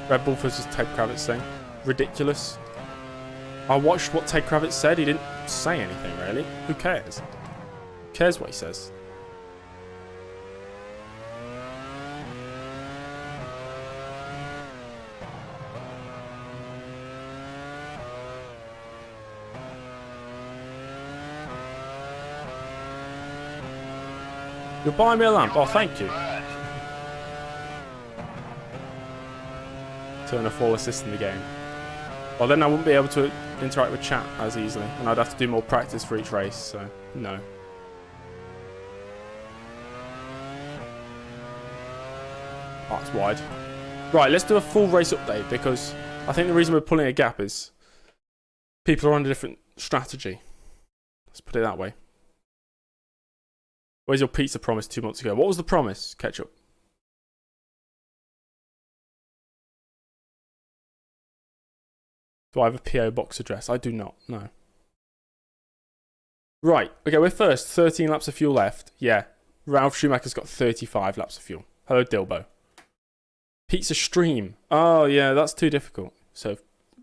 Red Bull versus Ted Kravitz thing. Ridiculous. I watched what Ted Kravitz said. He didn't say anything, really. Who cares? Who cares what he says? You'll buy me a lamp? Oh, thank you. Turn off all assist in the game. Well, then I wouldn't be able to interact with chat as easily, and I'd have to do more practice for each race, so no. Oh, it's wide. Right, let's do a full race update, because I think the reason we're pulling a gap is people are on a different strategy. Let's put it that way. Where's your pizza promise 2 months ago? What was the promise, Ketchup? Do I have a PO box address? I do not, no. Right, okay, we're first. 13 laps of fuel left. Yeah, Ralph Schumacher's got 35 laps of fuel. Hello, Dilbo. Pizza stream. Oh, yeah, that's too difficult. So,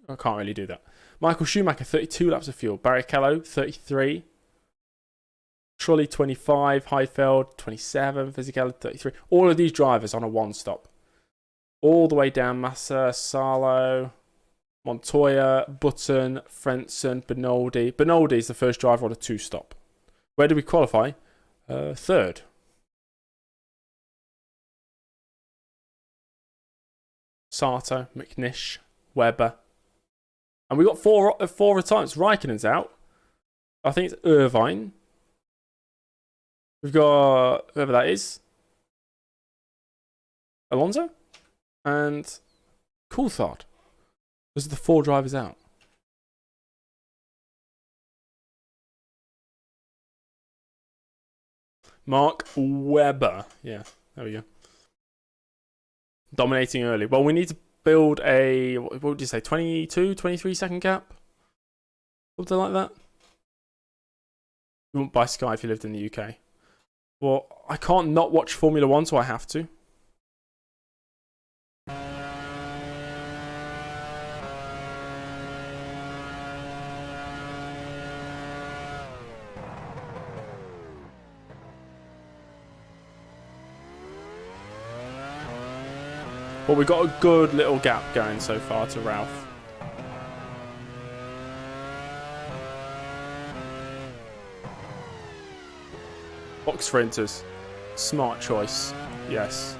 I can't really do that. Michael Schumacher, 32 laps of fuel. Barrichello, 33. Trulli, 25. Heifeld, 27. Fisichella, 33. All of these drivers on a one-stop. All the way down. Massa, Salo, Montoya, Button, Frentzen, Benoldi. Benoldi is the first driver on a two-stop. Where did we qualify? Third. Sato, McNish, Webber. And we got four retirements. Raikkonen's out. I think it's Irvine. We've got whoever that is. Alonso? And Coulthard. Those are the 4 drivers out. Mark Webber. Yeah, there we go. Dominating early. Well, we need to build a, what would you say, 22, 23 second gap? Something like that. You wouldn't buy Sky if you lived in the UK. Well, I can't not watch Formula 1, so I have to. But we've got a good little gap going so far to Ralph. Box sprinters. Smart choice. Yes.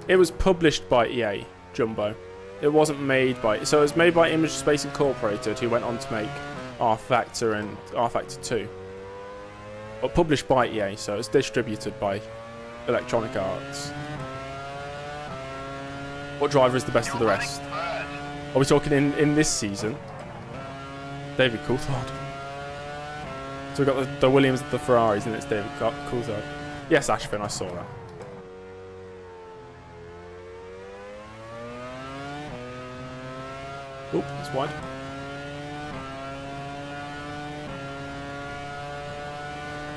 It was published by EA, Jumbo. It wasn't made by... So it was made by Image Space Incorporated, who went on to make R-Factor and R-Factor 2. But published by EA, so it's distributed by Electronic Arts. What driver is the best of the rest? Are we talking in this season? David Coulthard. So we've got the Williams, the Ferraris, and it's David Coulthard. Yes, Ashvin, I saw that. Oop, that's wide.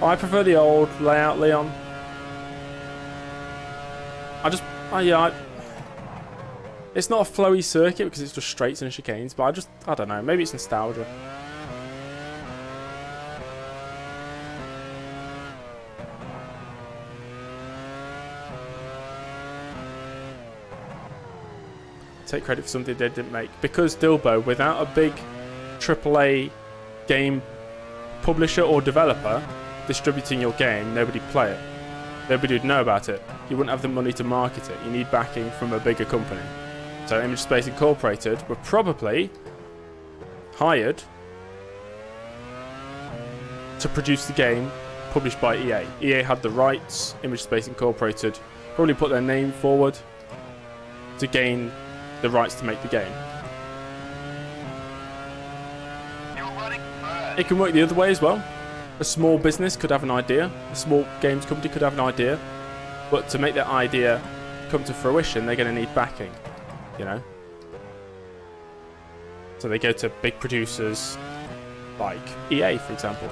I prefer the old layout, Leon. It's not a flowy circuit because it's just straights and chicanes, but I don't know, maybe it's nostalgia. Take credit for something they didn't make. Because Dilbo, without a big AAA game publisher or developer distributing your game, nobody'd play it. Nobody would know about it. You wouldn't have the money to market it. You need backing from a bigger company. So Image Space Incorporated were probably hired to produce the game published by EA. EA had the rights. Image Space Incorporated probably put their name forward to gain the rights to make the game. It can work the other way as well. A small business could have an idea, a small games company could have an idea, but to make that idea come to fruition, they're going to need backing, you know? So they go to big producers like EA, for example.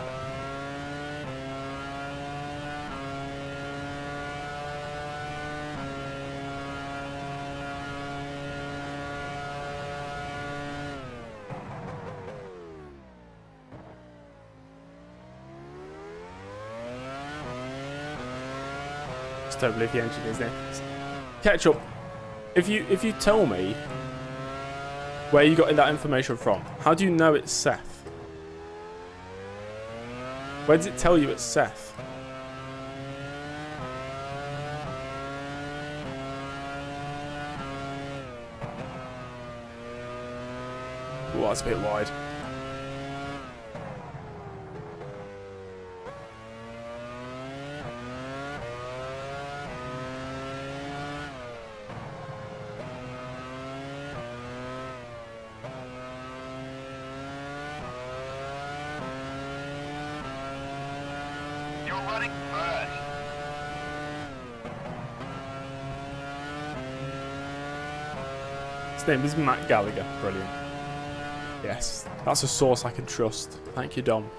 Don't believe the engineer's name. Ketchup, if you tell me where you got that information from, how do you know it's Seth? Where does it tell you it's Seth? Oh, that's a bit wide. His name is Matt Gallagher. Brilliant. Yes, that's a source I can trust. Thank you, Dom.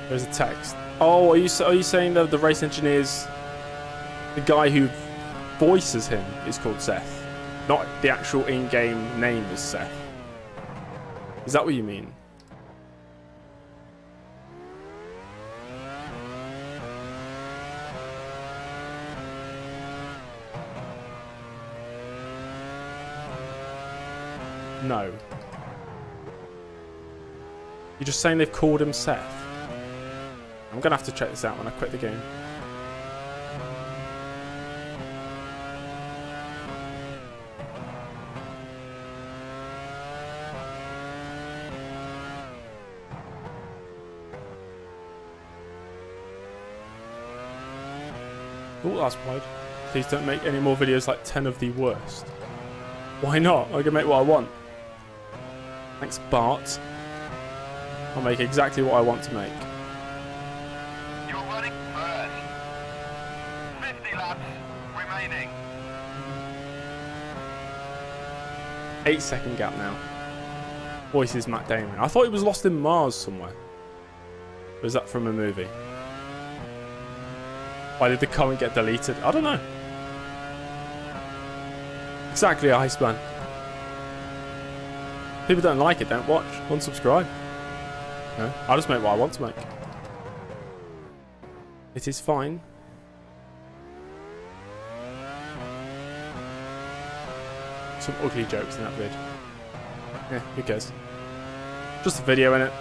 There's a text. Oh, are you saying that the race engineers, the guy who voices him is called Seth, not the actual in-game name is Seth? Is that what you mean? No. You're just saying they've called him Seth. I'm going to have to check this out when I quit the game. Oh, that's wide. Please don't make any more videos like 10 of the worst. Why not? I can make what I want. Thanks, Bart. I'll make exactly what I want to make. You're running first. 50 laps remaining. 8-second gap now. Voices Matt Damon. I thought he was lost in Mars somewhere. Was that from a movie? Why did the comment get deleted? I don't know. Exactly, Iceman. People don't like it, don't watch. Unsubscribe. No, I'll just make what I want to make. It is fine. Some ugly jokes in that vid. Yeah, who cares? Just a video in it.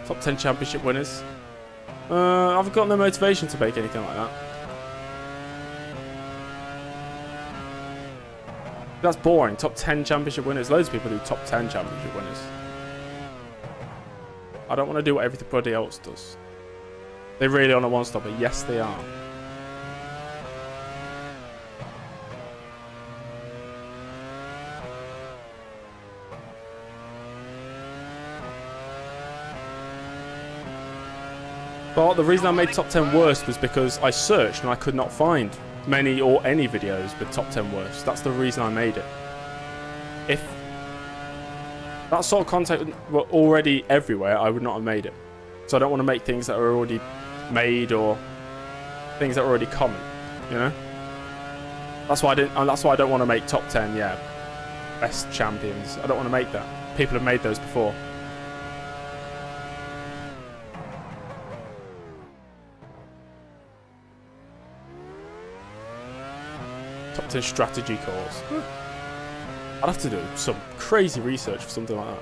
Top 10 championship winners. I've got no motivation to make anything like that. That's boring. Top 10 championship winners. Loads of people do top 10 championship winners. I don't want to do what everybody else does. They really on a one-stopper. Yes, they are. But the reason I made top 10 worst was because I searched and I could not find many or any videos with top 10 worst. That's the reason I made it. If that sort of content were already everywhere, I would not have made it. So I don't want to make things that are already made or things that are already common, you know? That's why I didn't, and that's why I don't want to make top 10, yeah. Best champions. I don't want to make that. People have made those before. Top 10 strategy calls. I'd have to do some crazy research for something like that.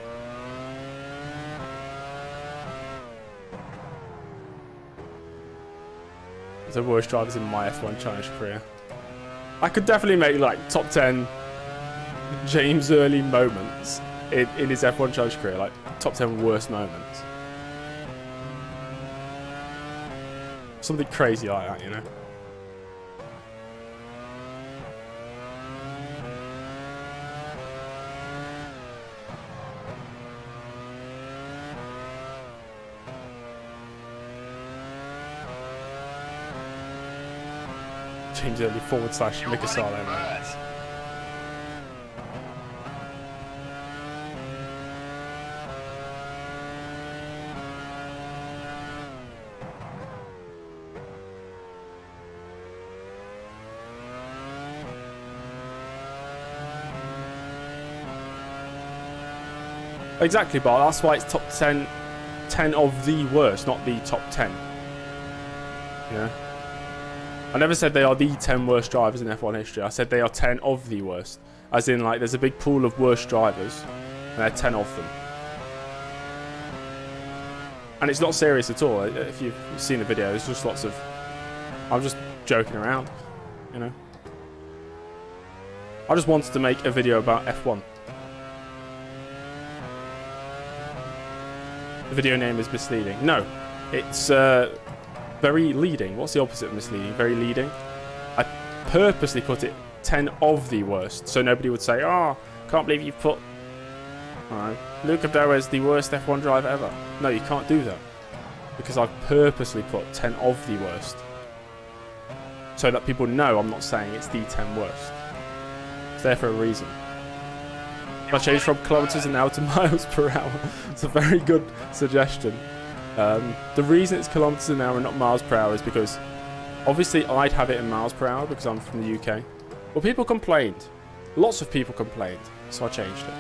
The worst drivers in my F1 Challenge career. I could definitely make like top 10 James Early moments in his F1 Challenge career, like top 10 worst moments. Something crazy like that, you know? James Early / Mika Salo, man. Exactly, but that's why it's top 10 of the worst, not the top 10. Yeah. I never said they are the 10 worst drivers in F1 history. I said they are 10 of the worst. As in, like, there's a big pool of worst drivers, and there are 10 of them. And it's not serious at all. If you've seen the video, it's just lots of... I'm just joking around, you know. I just wanted to make a video about F1. The video name is misleading. No, it's... very leading. What's the opposite of misleading? Very leading. I purposely put it 10 of the worst, so nobody would say, "Oh, can't believe you put Luca Perez the worst F1 driver ever." No, you can't do that, because I've purposely put 10 of the worst, so that people know I'm not saying it's the 10 worst. It's there for a reason. I changed from kilometers an hour to miles per hour. It's a very good suggestion. The reason it's kilometers an hour and not miles per hour is because obviously I'd have it in miles per hour because I'm from the UK. Well, people complained. Lots of people complained, so I changed it.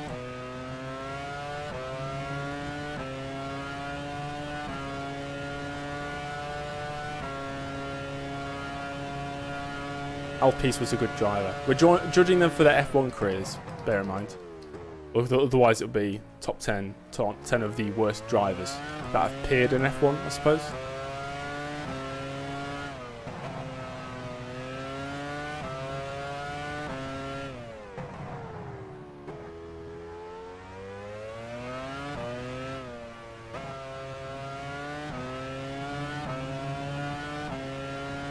Alpiste was a good driver. We're judging them for their F1 careers, bear in mind. Otherwise it would be top 10 of the worst drivers that have appeared in F1, I suppose.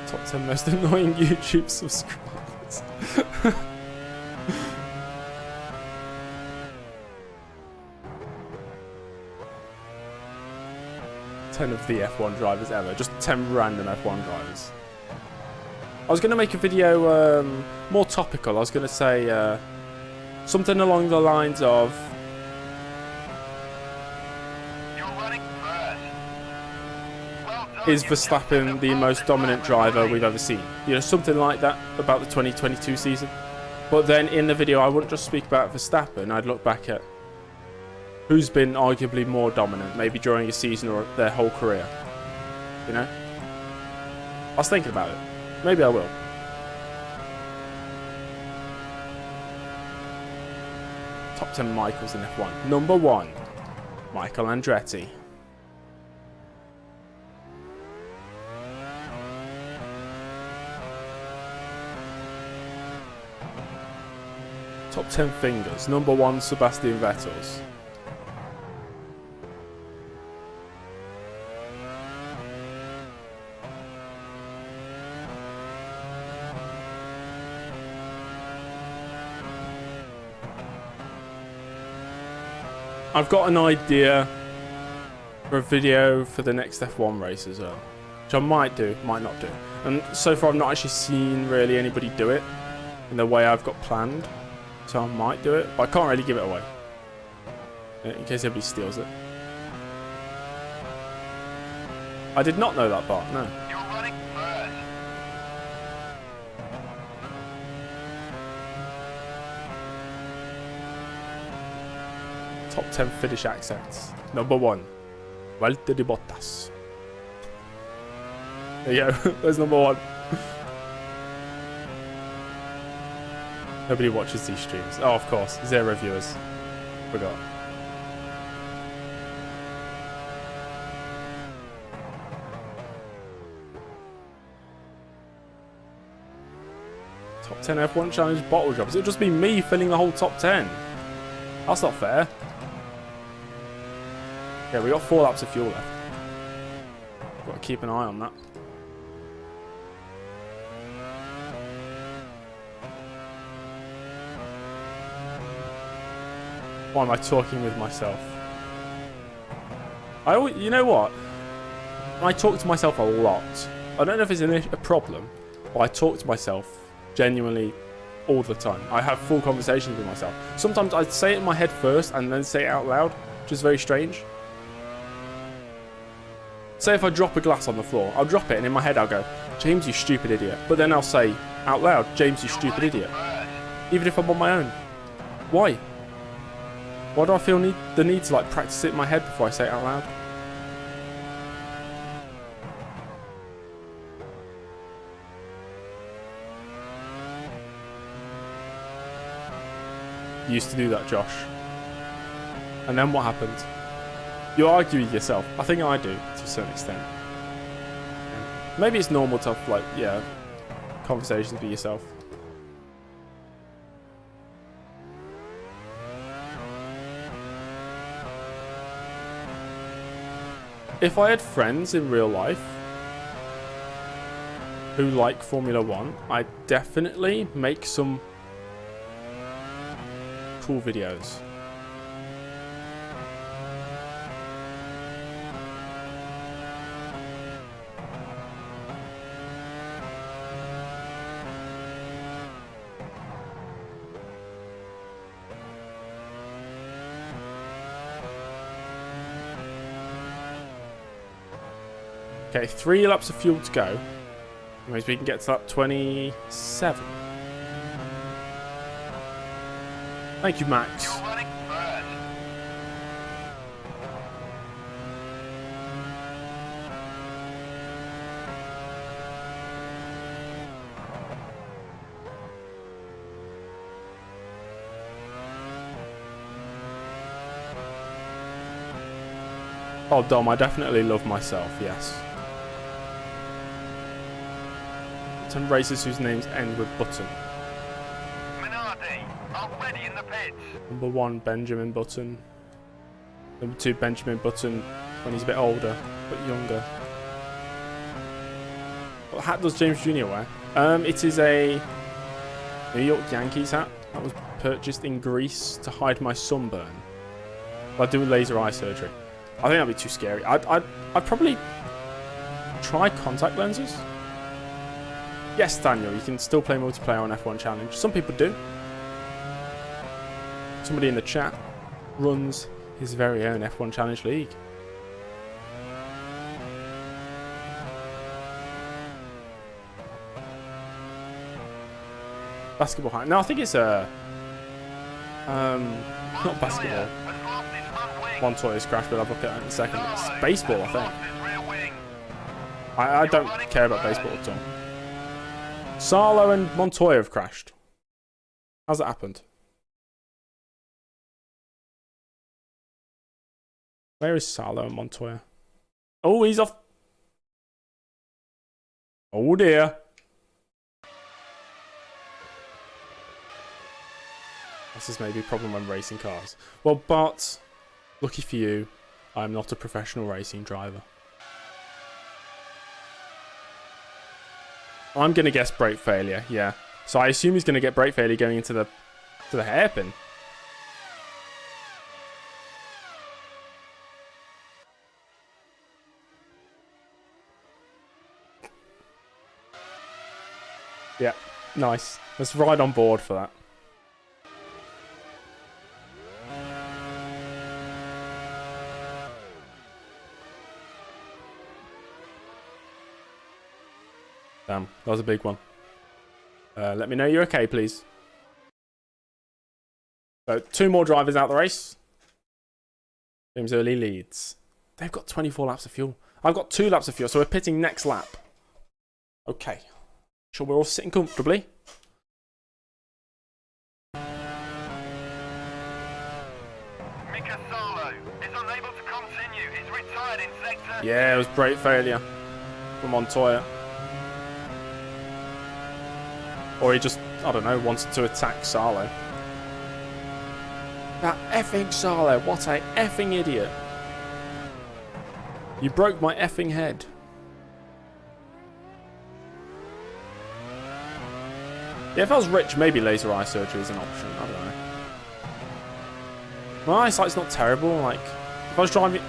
Top 10 most annoying YouTube subscribers. 10 of the F1 drivers ever. Just 10 random F1 drivers. I was going to make a video more topical. I was going to say something along the lines of... You're running first. Well done, Is you've Verstappen just the been most dominant driver we've ever seen? You know, something like that about the 2022 season. But then in the video, I wouldn't just speak about Verstappen. I'd look back at who's been arguably more dominant, maybe during a season or their whole career. You know? I was thinking about it. Maybe I will. Top 10 Michaels in F1. Number 1, Michael Andretti. Top 10 fingers. Number 1, Sebastian Vettel's. I've got an idea for a video for the next F1 race as well, which I might do, might not do. And so far I've not actually seen really anybody do it in the way I've got planned, so I might do it, but I can't really give it away in case anybody steals it. I did not know that part, no. You're running first. Top 10 Finnish accents. Number 1, Valtteri Bottas. There you go, there's number 1. Nobody watches these streams. Oh, of course, 0 viewers. Forgot. Top 10 F1 Challenge bottle drops. It'll just be me filling the whole top 10. That's not fair. Yeah, we got 4 laps of fuel left. Got to keep an eye on that. Why am I talking with myself? You know what? I talk to myself a lot. I don't know if it's a problem, but I talk to myself genuinely all the time. I have full conversations with myself. Sometimes I say it in my head first and then say it out loud, which is very strange. Say if I drop a glass on the floor, I'll drop it and in my head I'll go, James, you stupid idiot. But then I'll say out loud, James, you stupid idiot. Even if I'm on my own. Why? Why do I feel the need to like practice it in my head before I say it out loud? You used to do that, Josh. And then what happened? You argue with yourself. I think I do, to a certain extent. Maybe it's normal to have, like, yeah, conversations with yourself. If I had friends in real life who like Formula 1, I'd definitely make some cool videos. Okay, 3 laps of fuel to go. Means we can get to lap 27. Thank you, Max. You're running first. Oh, Dom, I definitely love myself, yes. Some racers whose names end with Button. Minardi, already in the pits. Number 1, Benjamin Button. Number 2, Benjamin Button when he's a bit older, but younger. What hat does James Jr. wear? It is a New York Yankees hat that was purchased in Greece to hide my sunburn. I'd do laser eye surgery. I think that'd be too scary. I'd probably try contact lenses. Yes, Daniel, you can still play multiplayer on F1 Challenge. Some people do. Somebody in the chat runs his very own F1 Challenge League. Basketball hat. No, I think it's a not basketball. Montoya's crash, but I'll look at it in a second. It's baseball, I think. I don't care about baseball at all. Sarlo and Montoya have crashed. How's that happened? Where is Sarlo and Montoya? Oh, he's off. Oh dear. This is maybe a problem when racing cars. Well, but lucky for you, I'm not a professional racing driver. I'm going to guess brake failure, yeah. So I assume he's going to get brake failure going into the hairpin. Yeah, nice. Let's ride on board for that. Damn, that was a big one. Let me know you're okay, please. So, 2 more drivers out the race. James Early leads. They've got 24 laps of fuel. I've got 2 laps of fuel, so we're pitting next lap. Okay. Sure, we're all sitting comfortably. Mika Sarlo is unable to continue. He's retired in sector. Yeah, it was brake failure from Montoya. Or he just, I don't know, wanted to attack Sarlo. That effing Sarlo, what a effing idiot. You broke my effing head. Yeah, if I was rich, maybe laser eye surgery is an option. I don't know. My eyesight's not terrible. Like, if I was driving...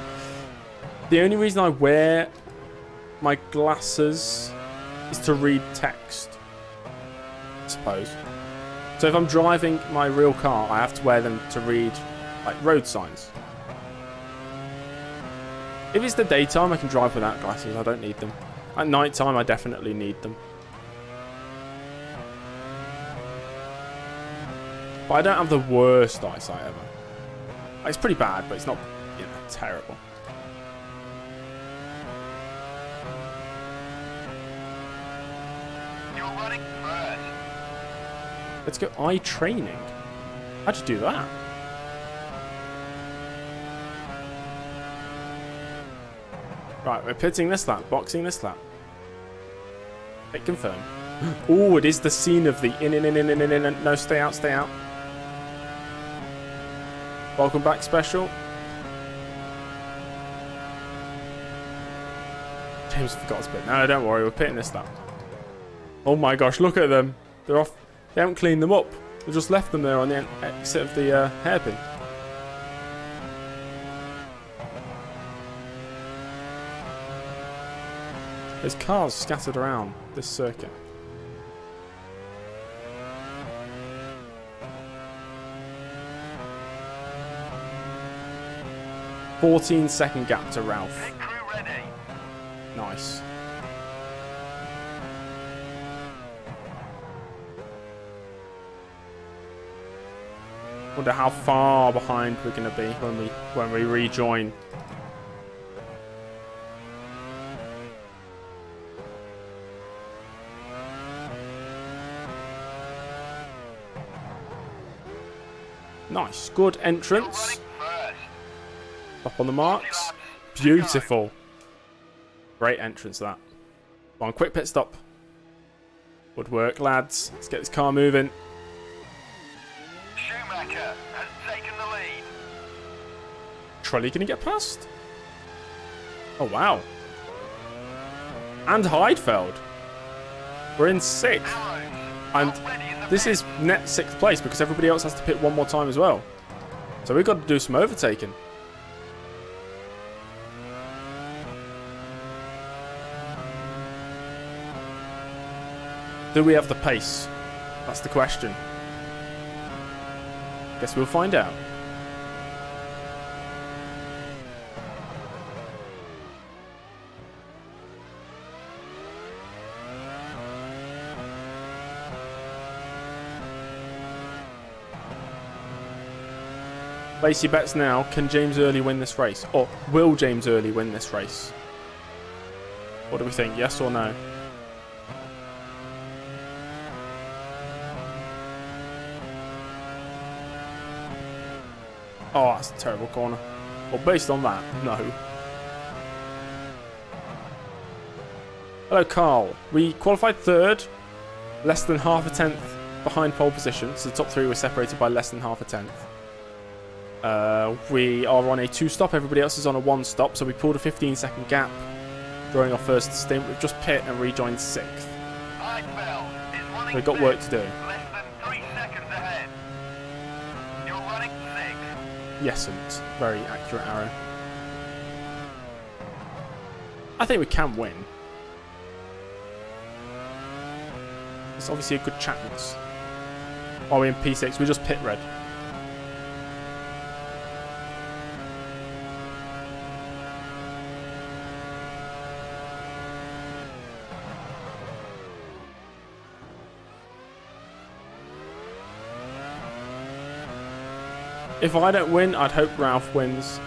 The only reason I wear my glasses is to read text. I suppose. So if I'm driving my real car, I have to wear them to read like road signs. If it's the daytime, I can drive without glasses. I don't need them. At night time, I definitely need them. But I don't have the worst eyesight ever. It's pretty bad, but it's not, you know, terrible. You're running first. Let's go eye training. How'd you do that? Right, we're pitting this lap, boxing this lap. Hit confirm. Oh, it is the scene of the in. No, stay out, stay out. Welcome back, special. James forgot to pit. No, don't worry, we're pitting this lap. Oh my gosh, look at them. They're off. They haven't cleaned them up. They just left them there on the exit of the hairpin. There's cars scattered around this circuit. "14-second gap to Ralph." Pit crew ready. Nice. Wonder how far behind we're going to be when we rejoin. Nice, good entrance. Up on the marks. Beautiful. Great entrance, that. Come on, quick pit stop. Good work, lads. Let's get this car moving. Schumacher has taken the lead. Trolley gonna get past? Oh, wow. And Heidfeld. We're in 6th. Arrows And already in the this pit. is net 6th place because everybody else has to pit one more time as well. So we've got to do some overtaking. Do we have the pace? That's the question. Guess we'll find out. Place your bets now. Can James Early win this race? Or will James Early win this race? What do we think? Yes or no? Oh, that's a terrible corner. Well, based on that, no. Hello, Carl. We qualified 3rd, less than half a tenth behind pole position. So the top 3 were separated by less than half a tenth. We are on a 2-stop. Everybody else is on a 1-stop. So we pulled a 15-second gap during our first stint. We've just pit and rejoined 6th. Heidfeld is running We've got fifth, work to do. less than 3 seconds ahead. You're running 6th. Yesent. Very accurate arrow. I think we can win. It's obviously a good chance. Are we in P6? We just pit red. If I don't win, I'd hope Ralph wins.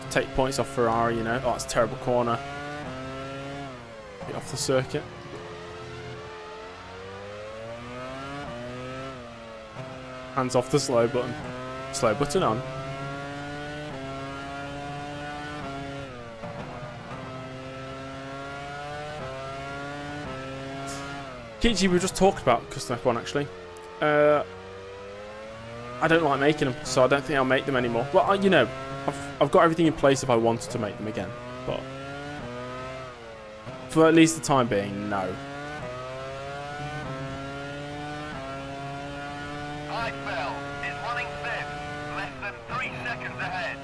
Take points off Ferrari, you know. Oh, that's a terrible corner. Get off the circuit. Hands off the slow button. Slow button on. Kichi, we just talked about custom F1 actually. I don't like making them, so I don't think I'll make them anymore. Well, you know, I've got everything in place if I wanted to make them again, but for at least the time being, no. Heidfeld is running 5th, less than 3 seconds ahead.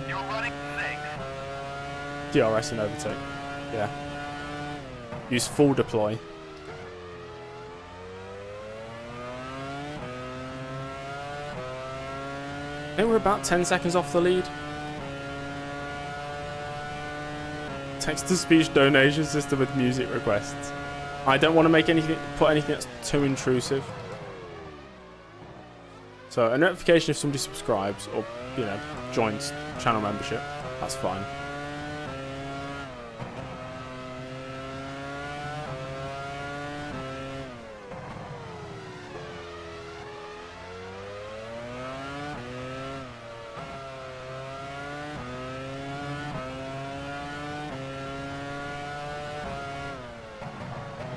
You're running 6th. DRS and overtake. Yeah. Use full deploy. I think we're about 10 seconds off the lead. Text-to-speech donation system with music requests. I don't want to make anything, put anything that's too intrusive. So a notification if somebody subscribes or, you know, joins channel membership, that's fine.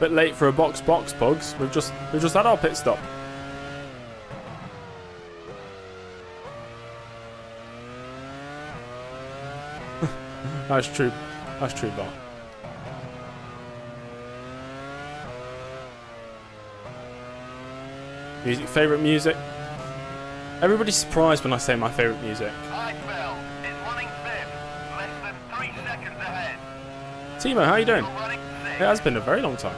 Bit late for a box, Pugs. We've just had our pit stop. That's true. That's true, Bart. Music, favorite music. Everybody's surprised when I say my favorite music. Heidfeld is running 5th, less than 3 seconds ahead. Timo, how you doing? You're running 6th. It has been a very long time.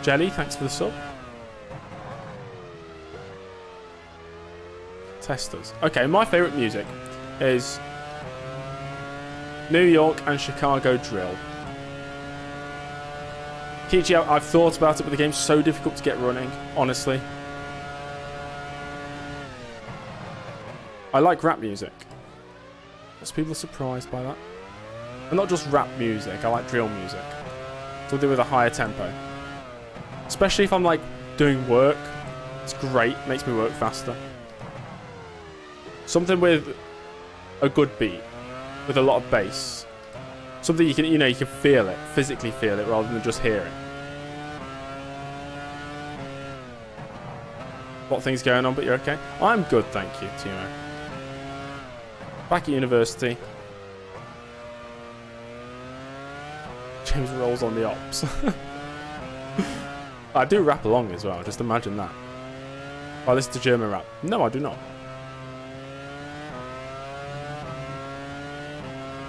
Jelly, thanks for the sub. Testers. Okay, my favourite music is New York and Chicago Drill. Kichi, I've thought about it, but the game's so difficult to get running, honestly. I like rap music. Lots of people are surprised by that. And not just rap music, I like drill music. Something with a higher tempo. Especially if I'm like doing work. It's great, makes me work faster. Something with a good beat with a lot of bass. Something you can, you can feel it, physically feel it, rather than just hear it. A lot of things going on, but you're okay? I'm good, thank you, Timo. Back at university. James rolls on the ops. I do rap along as well, just imagine that. I listen to German rap. No, I do not.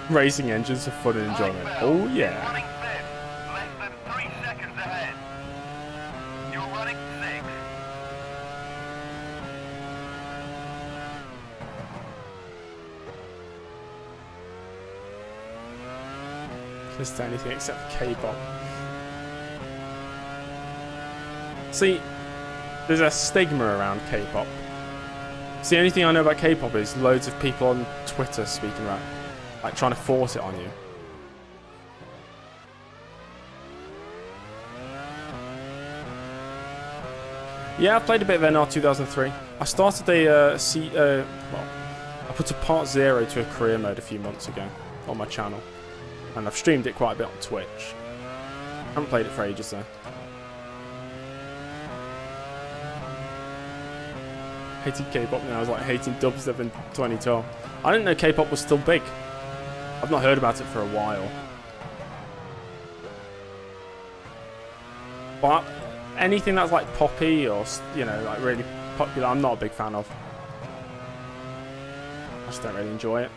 Racing engines for fun and enjoyment. Oh, yeah. Running fifth, less than 3 seconds ahead. You're running sixth. Listen to anything except K-pop. See, there's a stigma around K-pop. See, the only thing I know about K-pop is loads of people on Twitter speaking about, like, trying to force it on you. Yeah, I played a bit of NR 2003. I started I put a part 0 to a career mode a few months ago on my channel. And I've streamed it quite a bit on Twitch. I haven't played it for ages though. Hating K-pop now is like hating dubstep in 2012. I didn't know K-pop was still big. I've not heard about it for a while. But anything that's like poppy or, like really popular, I'm not a big fan of. I just don't really enjoy it.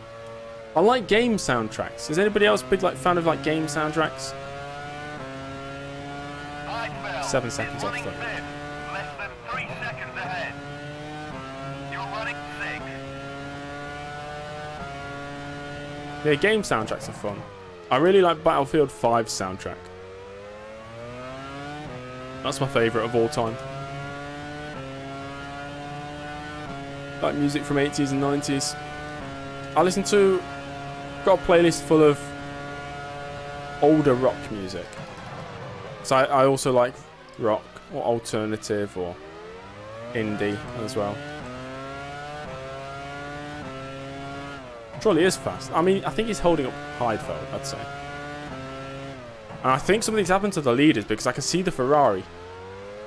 I like game soundtracks. Is anybody else big fan of like game soundtracks? 7 seconds off though. Less than 3 seconds ahead. You're running sixth. Yeah, game soundtracks are fun. I really like Battlefield 5's soundtrack. That's my favourite of all time. Like music from 80s and 90s. I listen to... Got a playlist full of older rock music. So I also like rock or alternative or indie as well. Trolley is fast. I mean, I think he's holding up Heidfeld, I'd say. And I think something's happened to the leaders because I can see the Ferrari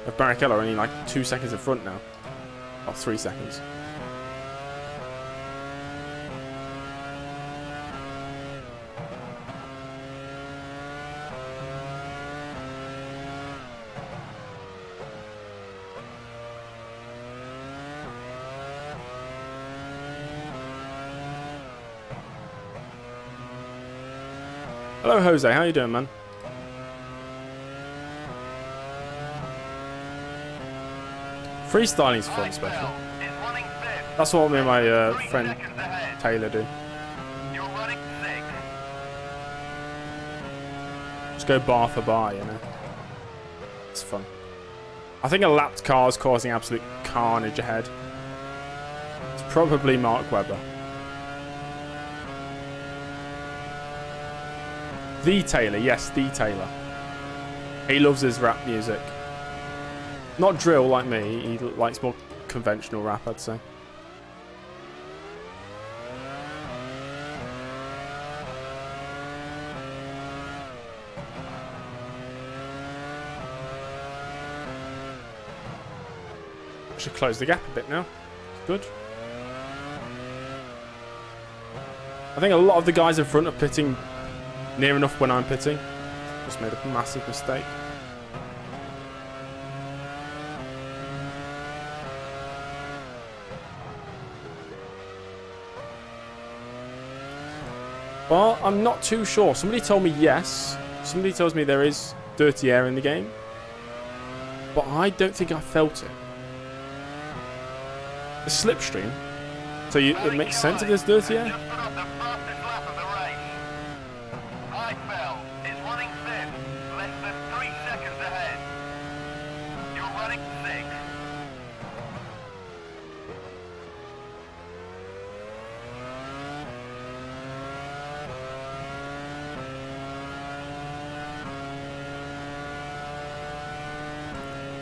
of Barrichello only like 2 seconds in front now. Or 3 seconds. Hello, Jose. How you doing, man? Freestyling's fun, especially. That's what me and my friend Taylor do. You're running sixth. Just go bar for bar, It's fun. I think a lapped car is causing absolute carnage ahead. It's probably Mark Webber. The Taylor, yes, the Taylor. He loves his rap music. Not drill like me, he likes more conventional rap, I'd say. I should close the gap a bit now. Good. I think a lot of the guys in front are pitting near enough when I'm pitting. Just made a massive mistake. Well, I'm not too sure. Somebody told me yes. Somebody tells me there is dirty air in the game. But I don't think I felt it. The slipstream. So it makes sense if there's dirty air?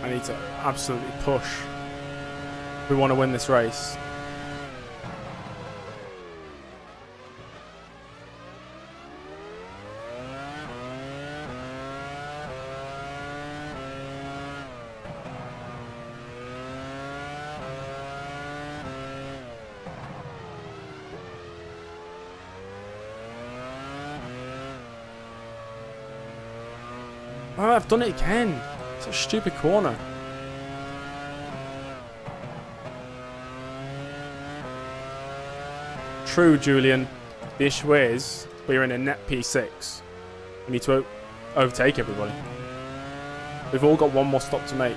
I need to absolutely push. We want to win this race. Oh, I've done it again. It's a stupid corner. True, Julian. The issue is we're in a net P6. We need to overtake everybody. We've all got one more stop to make.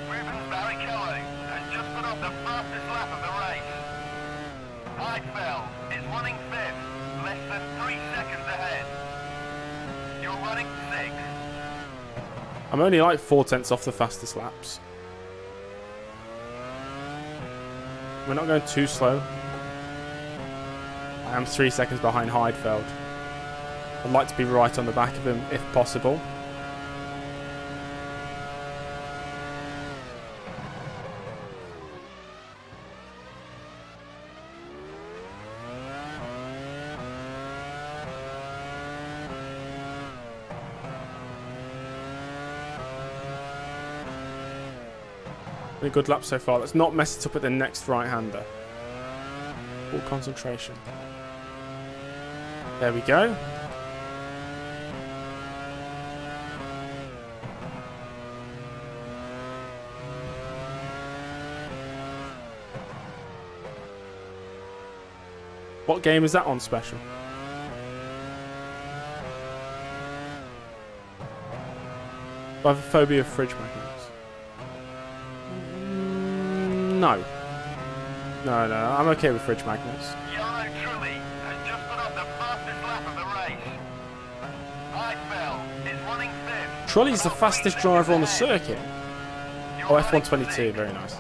Rubens Barrichello has just put up the fastest lap of the race. Heidfeld is running 5th, less than 3 seconds ahead. You're running 6th. I'm only like 4/10 off the fastest laps. We're not going too slow. I am 3 seconds behind Heidfeld. I'd like to be right on the back of him if possible. A good lap so far. Let's not mess it up at the next right-hander. Full concentration. There we go. What game is that on special? I have a phobia of fridge magnets. No. No, I'm okay with fridge magnets. Yellow Trulli has just put up the fastest lap of the race. Heidfeld is running 5th. Trulli's the fastest driver on the circuit. Oh, F122, very nice.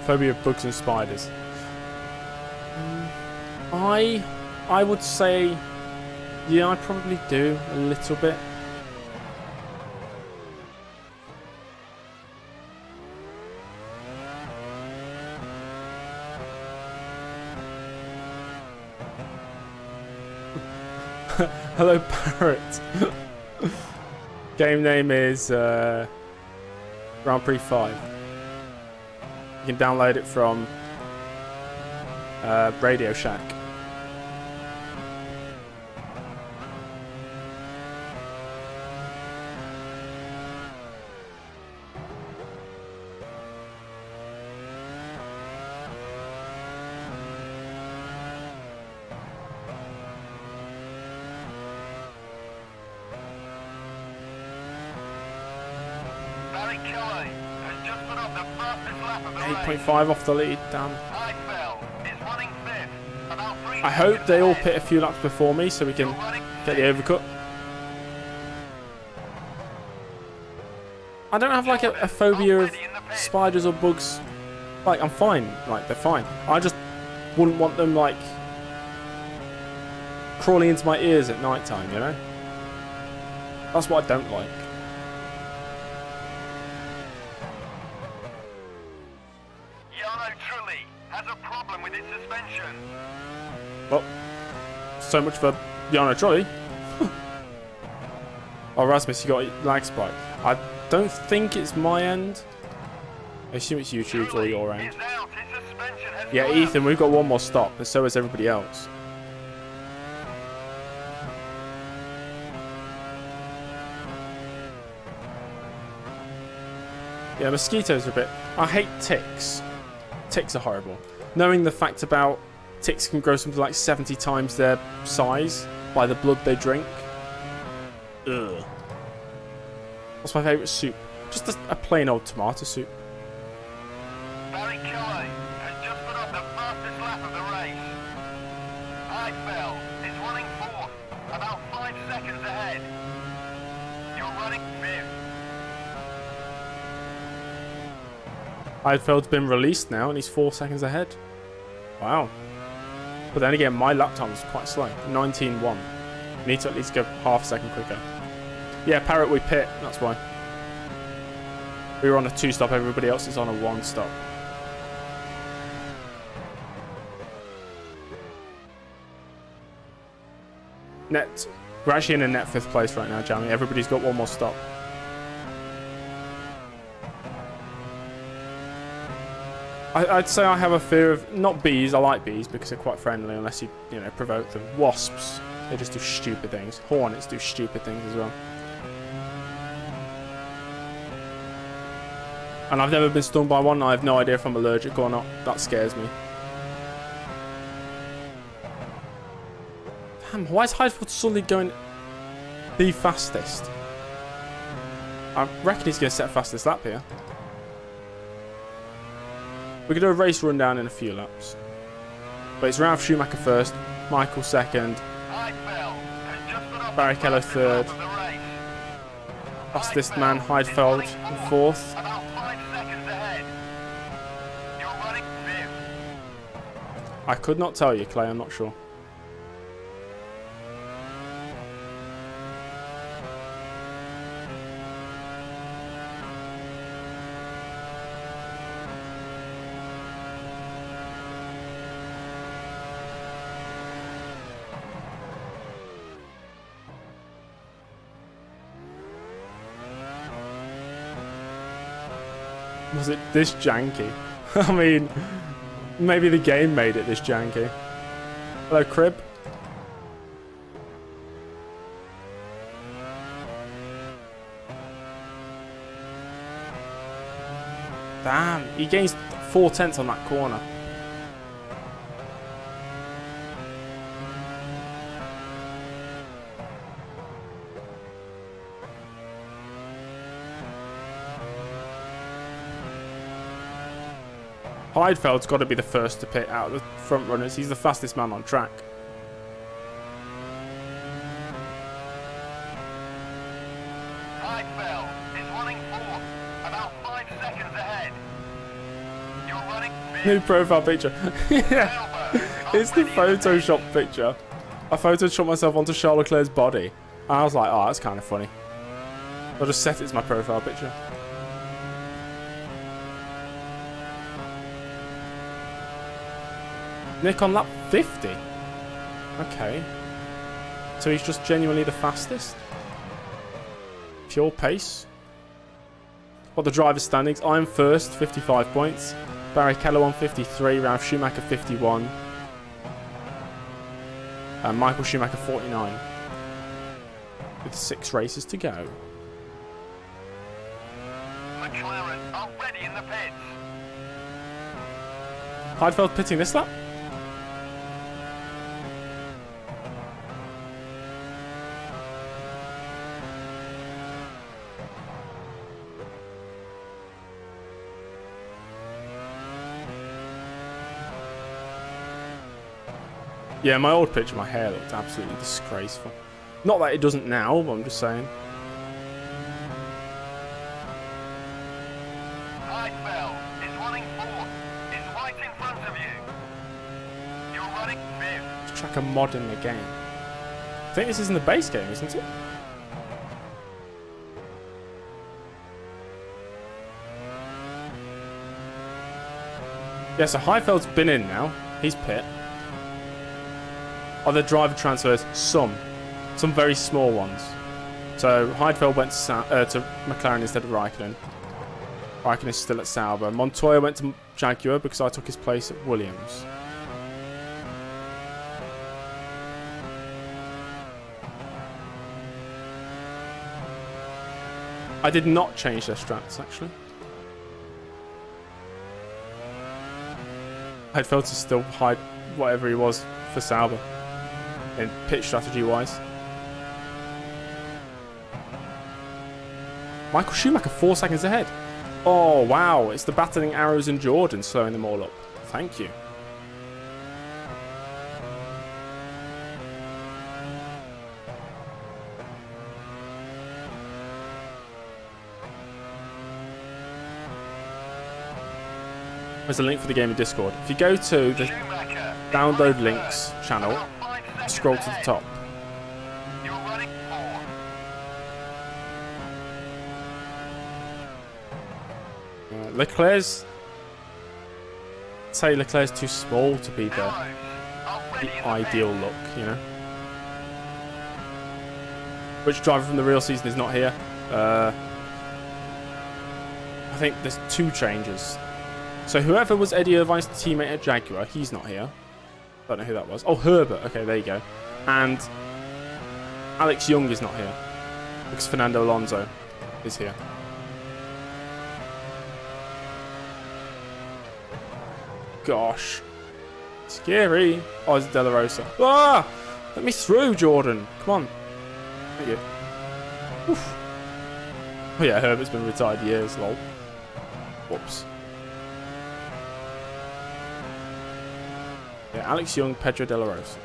Phobia of bugs and spiders. I would say, yeah, I probably do a little bit. Hello, Parrot. Game name is Grand Prix 5. You can download it from Radio Shack. Barrichello has just put up the fastest lap of the race. 8.5 off the lead, damn. Heidfeld is running 5th. About 3 I hope seconds they all ahead. pit a few laps before me so we can You're running get the 6th. overcut. I don't have like a phobia of spiders or bugs. Like, I'm fine. Like, they're fine. I just wouldn't want them, like, crawling into my ears at night time, you know? That's what I don't like. Yellow Trulli has a problem with its suspension. Well, so much for Yano Trolley. Oh, Rasmus, you got a lag spike. I don't think it's my end. I assume it's YouTube's or your end. Is out. Its suspension has Yeah, collapsed. Ethan, we've got one more stop, and so has everybody else. Yeah, mosquitoes are a bit... I hate ticks. Ticks are horrible. Knowing the fact about ticks can grow something like 70 times their size by the blood they drink. Ugh. What's my favourite soup? Just a plain old tomato soup. Barrichello has just put up the fastest lap of the race. Heidfeld is running 4th, about 5 seconds ahead. You're running 5th. Heidfeld's been released now and he's 4 seconds ahead. Wow. But then again, my lap time is quite slow. 19.1. Need to at least go half a second quicker. Yeah, Parrot, we pit. That's why. We were on a 2-stop. Everybody else is on a 1-stop. Net We're actually in a net 5th place right now, Jamie. Everybody's got one more stop. I'd say I have a fear of, not bees, I like bees because they're quite friendly unless you know, provoke them. Wasps, they just do stupid things. Hornets do stupid things as well. And I've never been stung by one, I have no idea if I'm allergic or not. That scares me. Damn, why is Heidfeld suddenly going the fastest? I reckon he's going to set fastest lap here. We could do a race rundown in a few laps. But it's Ralf Schumacher first, Michael second, Barrichello third, fastest man Heidfeld in fourth. I could not tell you, Clay, I'm not sure. Was it this janky? I mean, maybe the game made it this janky. Hello, Crib. Damn, he gains 4/10 on that corner. Heidfeld's got to be the first to pit out of the front runners. He's the fastest man on track. Heidfeld is running fourth, about 5 seconds ahead. You're running fifth. New profile picture. Yeah, it's the Photoshop picture. I photoshopped myself onto Charles Leclerc's body. And I was like, oh, that's kind of funny. I'll just set it as my profile picture. Nick on lap 50. Okay. So he's just genuinely the fastest. Pure pace. What the driver's standings? I'm first, 55 points. Barrichello on 53. Ralf Schumacher 51. And Michael Schumacher 49. With 6 races to go. McLaren are ready in the pits. Heidfeld pitting this lap. Yeah, my old picture, my hair looked absolutely disgraceful. Not that it doesn't now, but I'm just saying. Heidfeld is running fourth, is right in front of you. You're running fifth. Let's track a mod in the game. I think this is in the base game, isn't it? Yeah, so Heifeld's been in now. He's pit. Are the driver transfers? Some very small ones. So Heidfeld went to McLaren instead of Raikkonen. Raikkonen is still at Sauber. Montoya went to Jaguar because I took his place at Williams. I did not change their strats actually. Heidfeld is still hide whatever he was for Sauber. In pit strategy wise. Michael Schumacher 4 seconds ahead. Oh wow, it's the battling arrows and Jordan slowing them all up. Thank you. There's a link for the game in Discord. If you go to the download links channel, scroll to the top. You're running fourth. Leclerc's... I'd say Leclerc's too small to be the ideal look, you know? Which driver from the real season is not here? I think there's 2 changes. So whoever was Eddie Irvine's teammate at Jaguar, he's not here. Don't know who that was. Oh, Herbert. Okay, there you go. And Alex Young is not here because Fernando Alonso is here. Gosh. Scary. Oh, it's De La Rosa. Ah! Let me through, Jordan. Come on. Thank you. Oof. Oh yeah, Herbert's been retired years, lol. Whoops. Yeah, Alex Young, Pedro De La Rosa.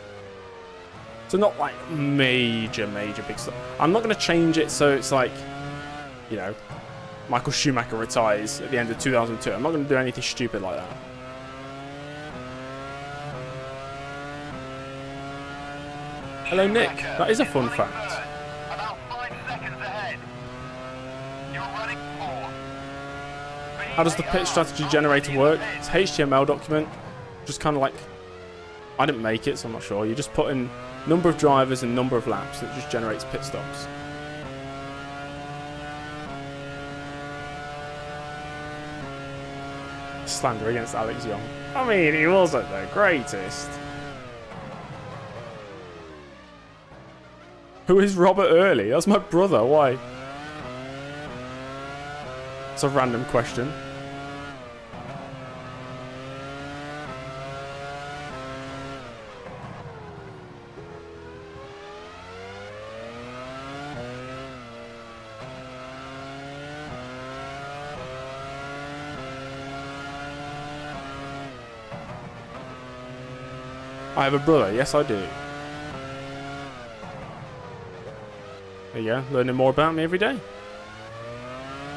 So not like major big stuff. I'm not going to change it so it's like, you know, Michael Schumacher retires at the end of 2002. I'm not going to do anything stupid like that. Hello, Nick. That is a fun fact. About 5 seconds ahead. You're running 4. How does the pit strategy generator work? It's an HTML document. Just kind of like, I didn't make it, so I'm not sure. You just put in number of drivers and number of laps, and it just generates pit stops. Slander against Alex Young. I mean, he wasn't the greatest. Who is Robert Early? That's my brother. Why? It's a random question. I have a brother. Yes, I do. There you go. Learning more about me every day.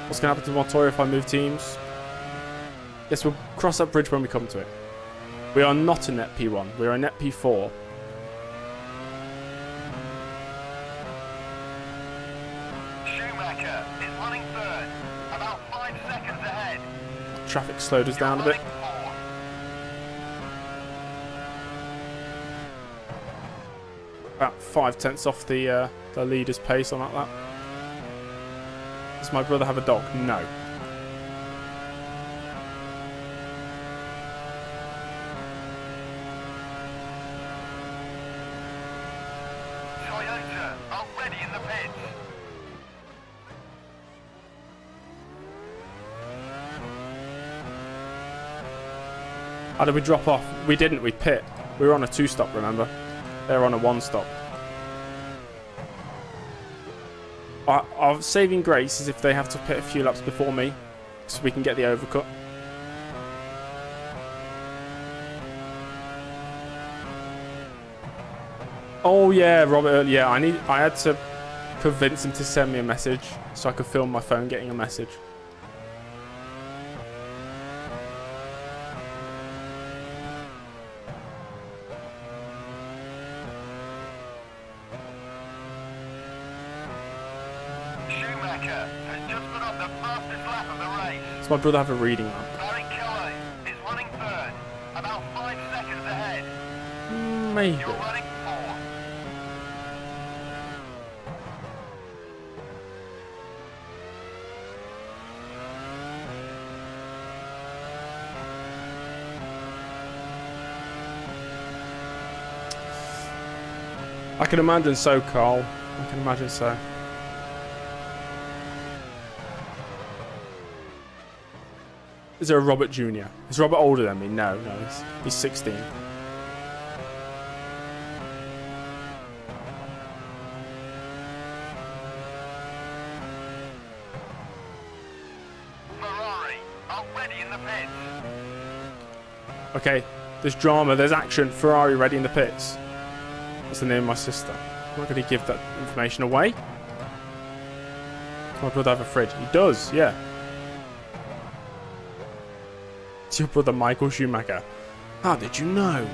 What's going to happen to Montoya if I move teams? Yes, we'll cross that bridge when we come to it. We are not a net P1. We are a net P4. Schumacher is running 3rd. About 5 seconds ahead. Traffic slowed us down a bit. About 5/10 off the leader's pace on that lap. Does my brother have a dog? No. Toyota already in the pits. How did we drop off? We didn't. We pit. We were on a 2-stop, remember? They're on a 1-stop. Our saving grace is if they have to pit a few laps before me, so we can get the overcut. Oh yeah, Robert. Yeah, I had to convince him to send me a message so I could film my phone getting a message. Schumacher has just put up the fastest lap of the race. Does my brother have a reading lamp? Barrichello is running 3rd. About 5 seconds ahead. Maybe. You're running 4. I can imagine so, Carl. I can imagine so. Is there a Robert Jr.? Is Robert older than me? No, he's 16. Ferrari already in the pits. Okay, there's drama, there's action. Ferrari ready in the pits. That's the name of my sister. I'm not going to give that information away. Does my brother have a fridge? He does, yeah. It's your brother Michael Schumacher. How did you know?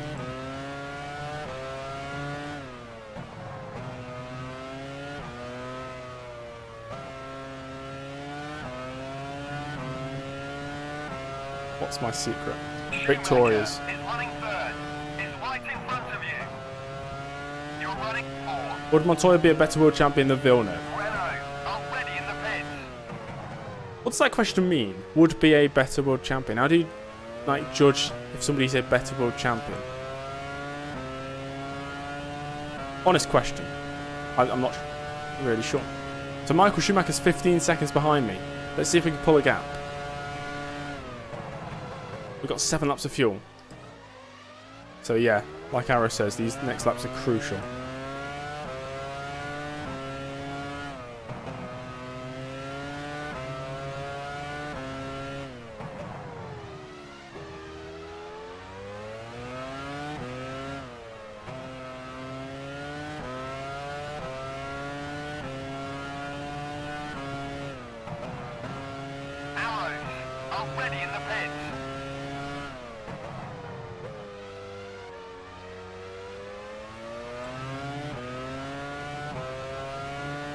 What's my secret? Victoria's. Schumacher is running 3rd. Is right in front of you. You're running 4. Would Montoya be a better world champion than Villeneuve? Renault, already in the pits. What does that question mean? Would be a better world champion? How do you like judge if somebody's a better world champion? Honest question. I'm not really sure. So Michael Schumacher's 15 seconds behind me. Let's see if we can pull a gap. We've got 7 laps of fuel. So yeah, like Arrow says, these next laps are crucial. Arrows, already in the pits.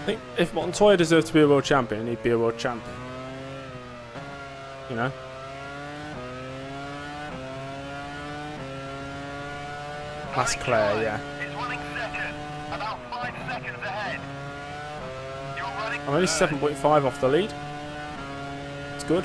I think if Montoya deserved to be a world champion, he'd be a world champion. You know? That's Claire, yeah. Is running second, about 5 seconds ahead. You're running I'm only third. 7.5 off the lead. It's good.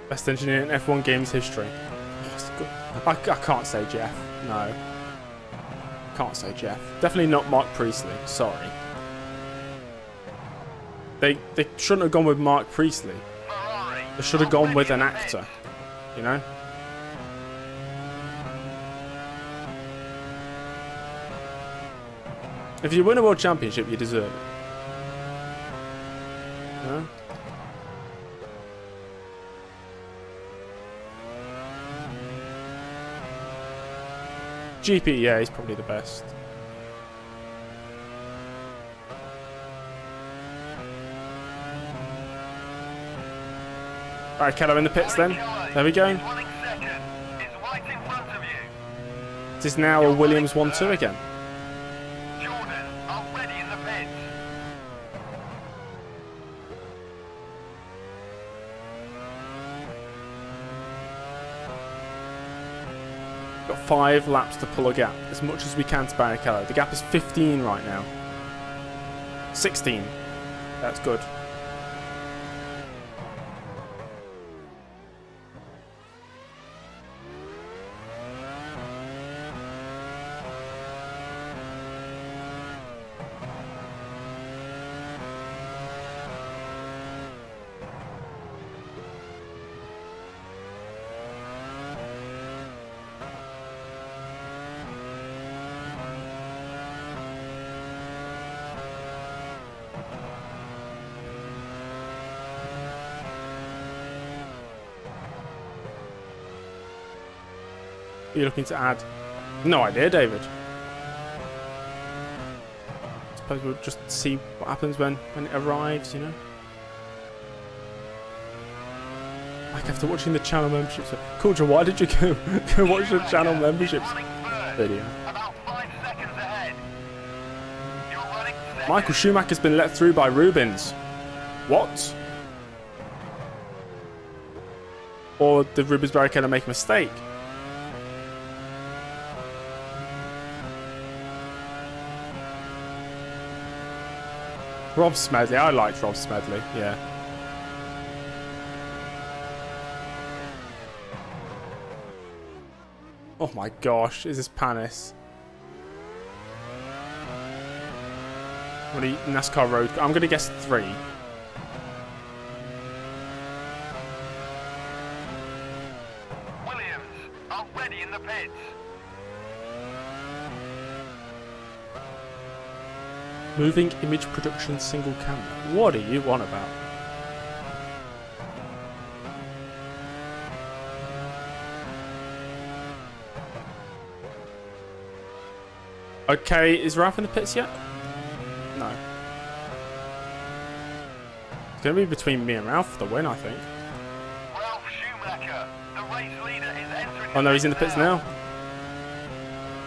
Best engineer in F1 games history. That's good. I can't say Jeff. No. Can't say Jeff. Definitely not Mark Priestley. Sorry. They shouldn't have gone with Mark Priestley. Ferrari, They should have gone with an already in the actor. pits. You know? If you win a world championship, you deserve it. You know? GP, yeah, he's probably the best. Alright, Kello in the pits then. There we go. Is running second, is right in front of you. This is now a Williams 1-2 again. Jordan, already in the pits. Got 5 laps to pull a gap, as much as we can to Barrichello. The gap is 15 right now. 16. That's good. Are you looking to add? No idea, David. Suppose we'll just see what happens when it arrives, you know? Like after watching the channel memberships. Coulter, why did you go watch the channel memberships Running third, video? about 5 seconds ahead. You're running second. Michael Schumacher's been let through by Rubens. What? Or did Rubens Barrichello make a mistake? Rob Smedley. I liked Rob Smedley, yeah. Oh my gosh, is this Panis? What do you, NASCAR road? I'm going to guess 3. Williams, already in the pits. Moving image production single camera. What are you on about? Okay, is Ralph in the pits yet? No. It's going to be between me and Ralph for the win, I think. Ralph Schumacher Schumacher. The race leader is entering. Oh no, he's in the pits now.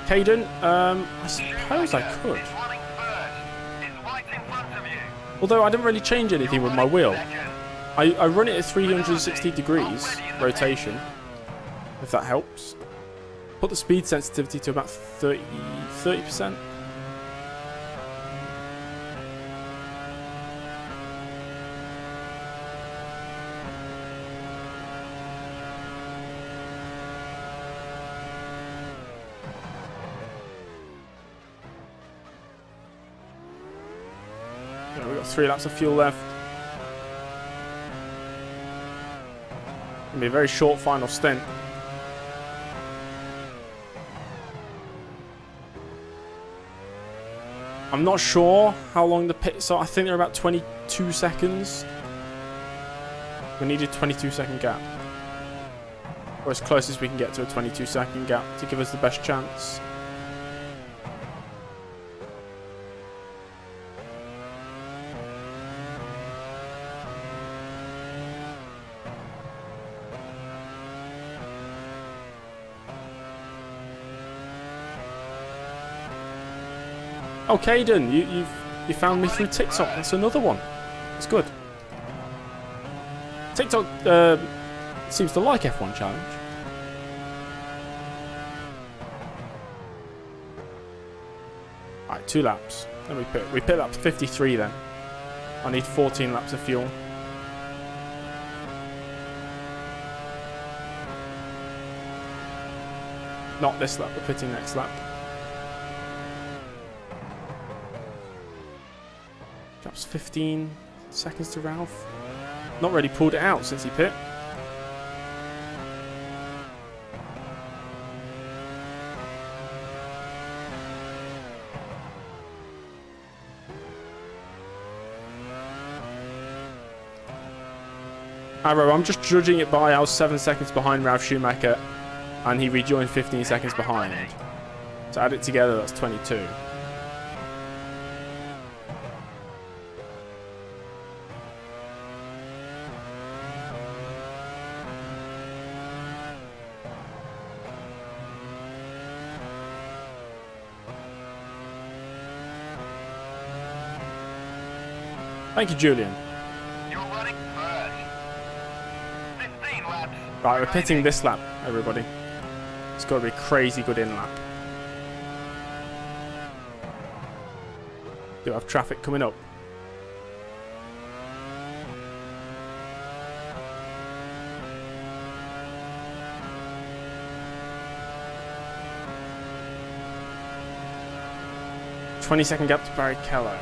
Caden, I suppose I could. Is running first. Is right in front of you. Although I didn't really change anything with my wheel. I run it at 360 degrees rotation, if that helps. Put the speed sensitivity to about 30%. Yeah, we've got 3 laps of fuel left. It'll be a very short final stint. I'm not sure how long the pits are. I think they're about 22 seconds. We need a 22-second gap. Or as close as we can get to a 22-second gap to give us the best chance. Oh, Caden, you found me through TikTok. That's another one. That's good. TikTok seems to like F1 Challenge. Alright, 2 laps. Then we pit lap 53 then. I need 14 laps of fuel. Not this lap, we're pitting next lap. Perhaps 15 seconds to Ralph. Not really pulled it out since he pit. Arrow, I'm just judging it by I was 7 seconds behind Ralph Schumacher and he rejoined 15 seconds behind. So add it together, that's 22. Thank you, Julian. You're running first. 15 laps. Right, we're pitting this lap, everybody. It's got to be a crazy good in lap. Do have traffic coming up. "20-second gap to Barrichello."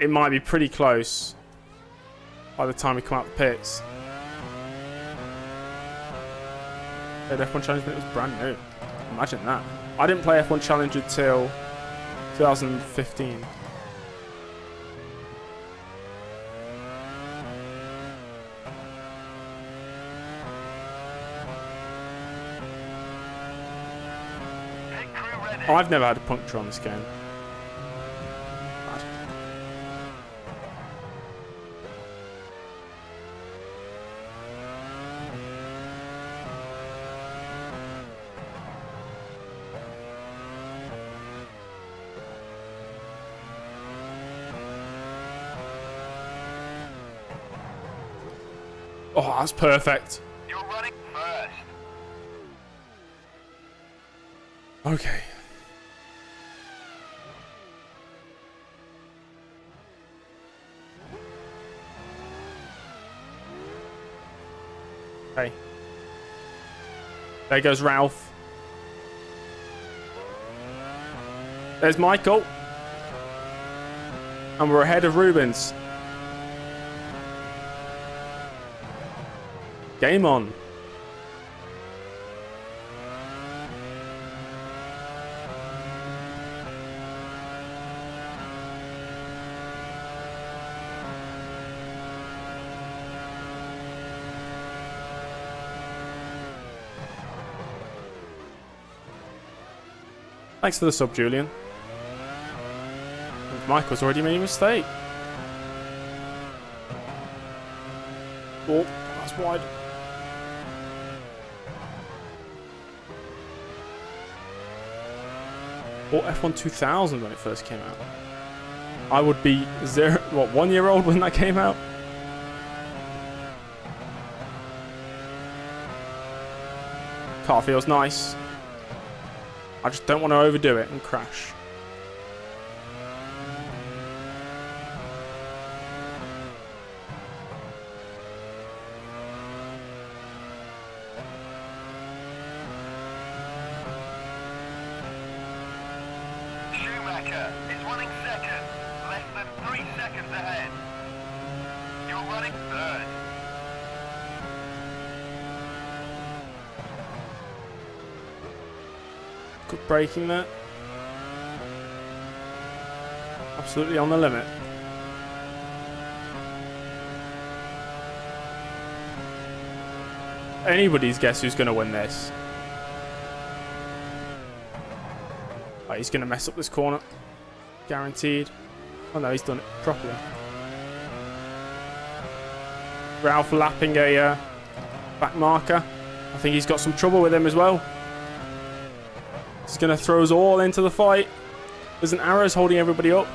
It might be pretty close by the time we come out the pits. Played F1 Challenge when it was brand new. Imagine that. I didn't play F1 Challenge until 2015. Pit crew ready. Oh, I've never had a puncture on this game. Bad. Oh, that's perfect. You're running first. Okay. Okay. There goes Ralph. There's Michael. And we're ahead of Rubens. Game on. Thanks for the sub, Julian. Michael's already made a mistake. Oh, wide. Or F1 2000 when it first came out. I would be 1 year old when that came out? Car feels nice. I just don't want to overdo it and crash. Schumacher is running second, less than 3 seconds ahead. You're running third. Good braking there. Absolutely on the limit. Anybody's guess who's going to win this. Oh, he's going to mess up this corner. Guaranteed. Oh no, he's done it properly. Ralph lapping a back marker. I think he's got some trouble with him as well. He's going to throw us all into the fight. There's an arrows holding everybody up.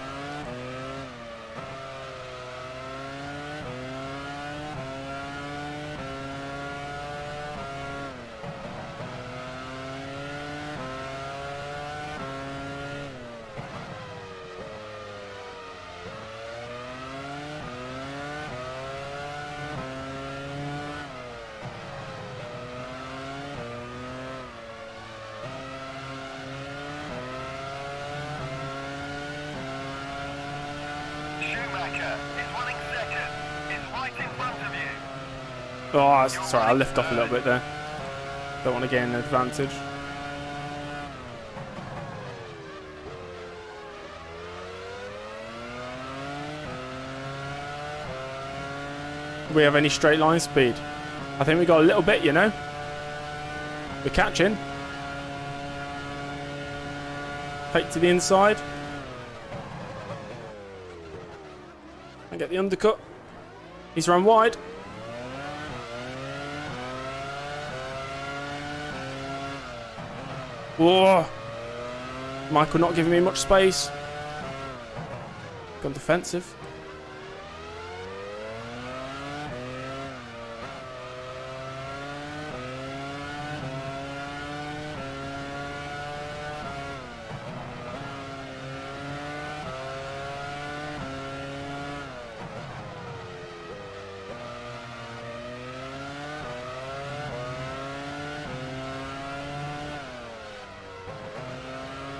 Schumacher is running second, is right in front of you. Oh, sorry, I'll lift off a little bit there. Don't want to gain an advantage. Do we have any straight line speed? I think we got a little bit, you know. We're catching. Take to the inside. And get the undercut. He's run wide. Whoa. Michael not giving me much space. Gone defensive.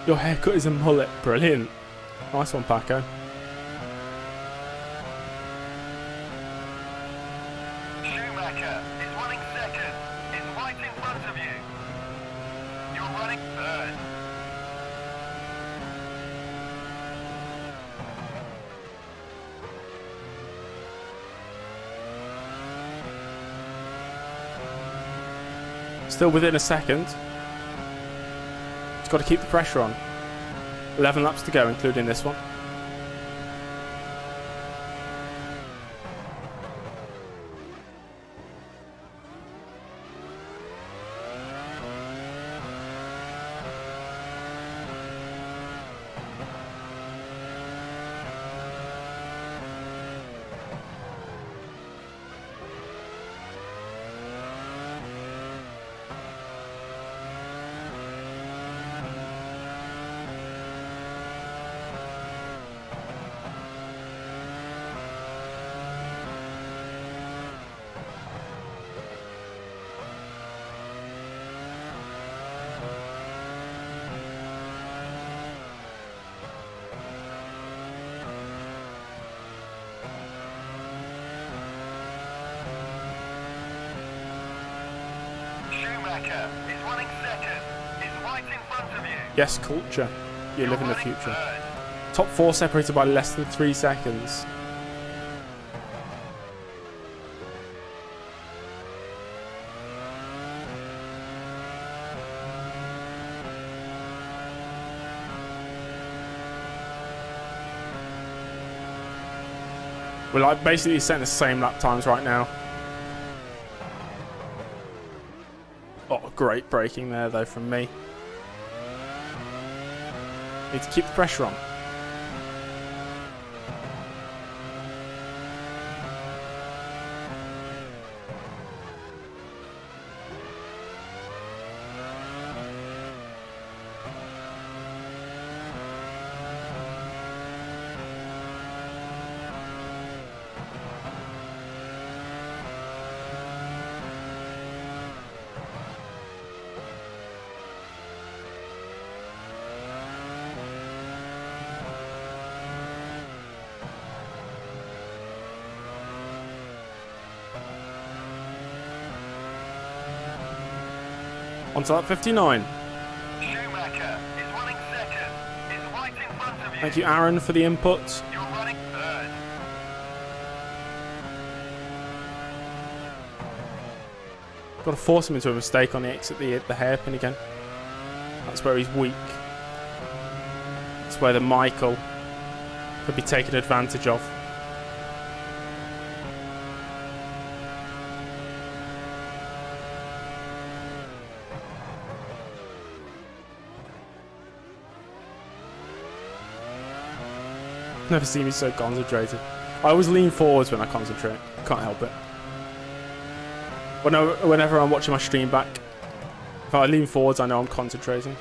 Your haircut is a mullet. Brilliant. Nice one, Paco. Schumacher is running second, is right in front of you. You're running third. Still within a second. Got to keep the pressure on. 11 laps to go, including this one. Schumacher is running second, is right in front of you. Yes, culture. You live in the running future. third. Top 4 separated by less than 3 seconds. We're like basically setting the same lap times right now. great braking there, though, from me. Need to keep the pressure on. Onto lap 59. Schumacher is running second. Is right in front of you. Thank you, Aaron, for the input. You're running third. Got to force him into a mistake on the exit, the hairpin again. That's where he's weak. That's where the Michael could be taken advantage of. Never seen me so concentrated. I always lean forwards when I concentrate. Can't help it. Whenever I'm watching my stream back, if I lean forwards, I know I'm concentrating.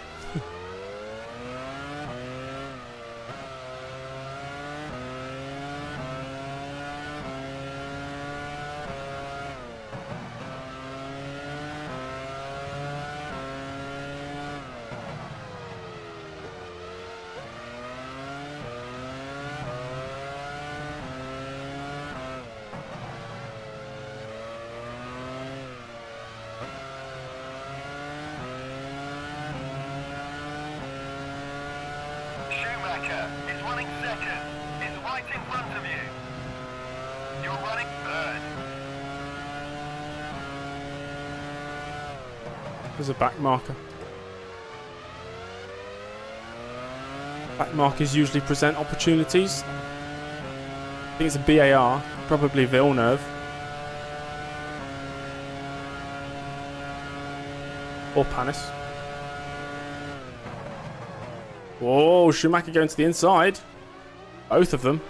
Schumacher is running second. Is right in front of you. You're running third. There's a back marker. Back markers usually present opportunities. I think it's a BAR, probably Villeneuve. Or Panis. Whoa, Schumacher going to the inside. Both of them.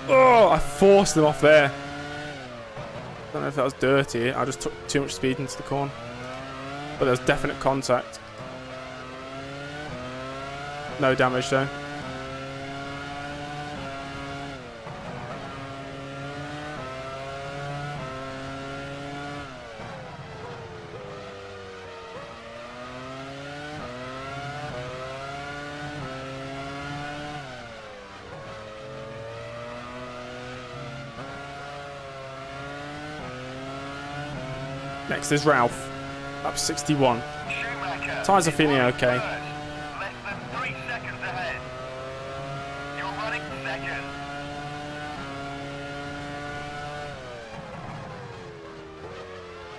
Oh, I forced them off there. Don't know if that was dirty. I just took too much speed into the corner. But there was definite contact. No damage though. Next is Ralph, up 61. Schumacher Tyres are is feeling running okay. first. Less than 3 seconds ahead. You're running second.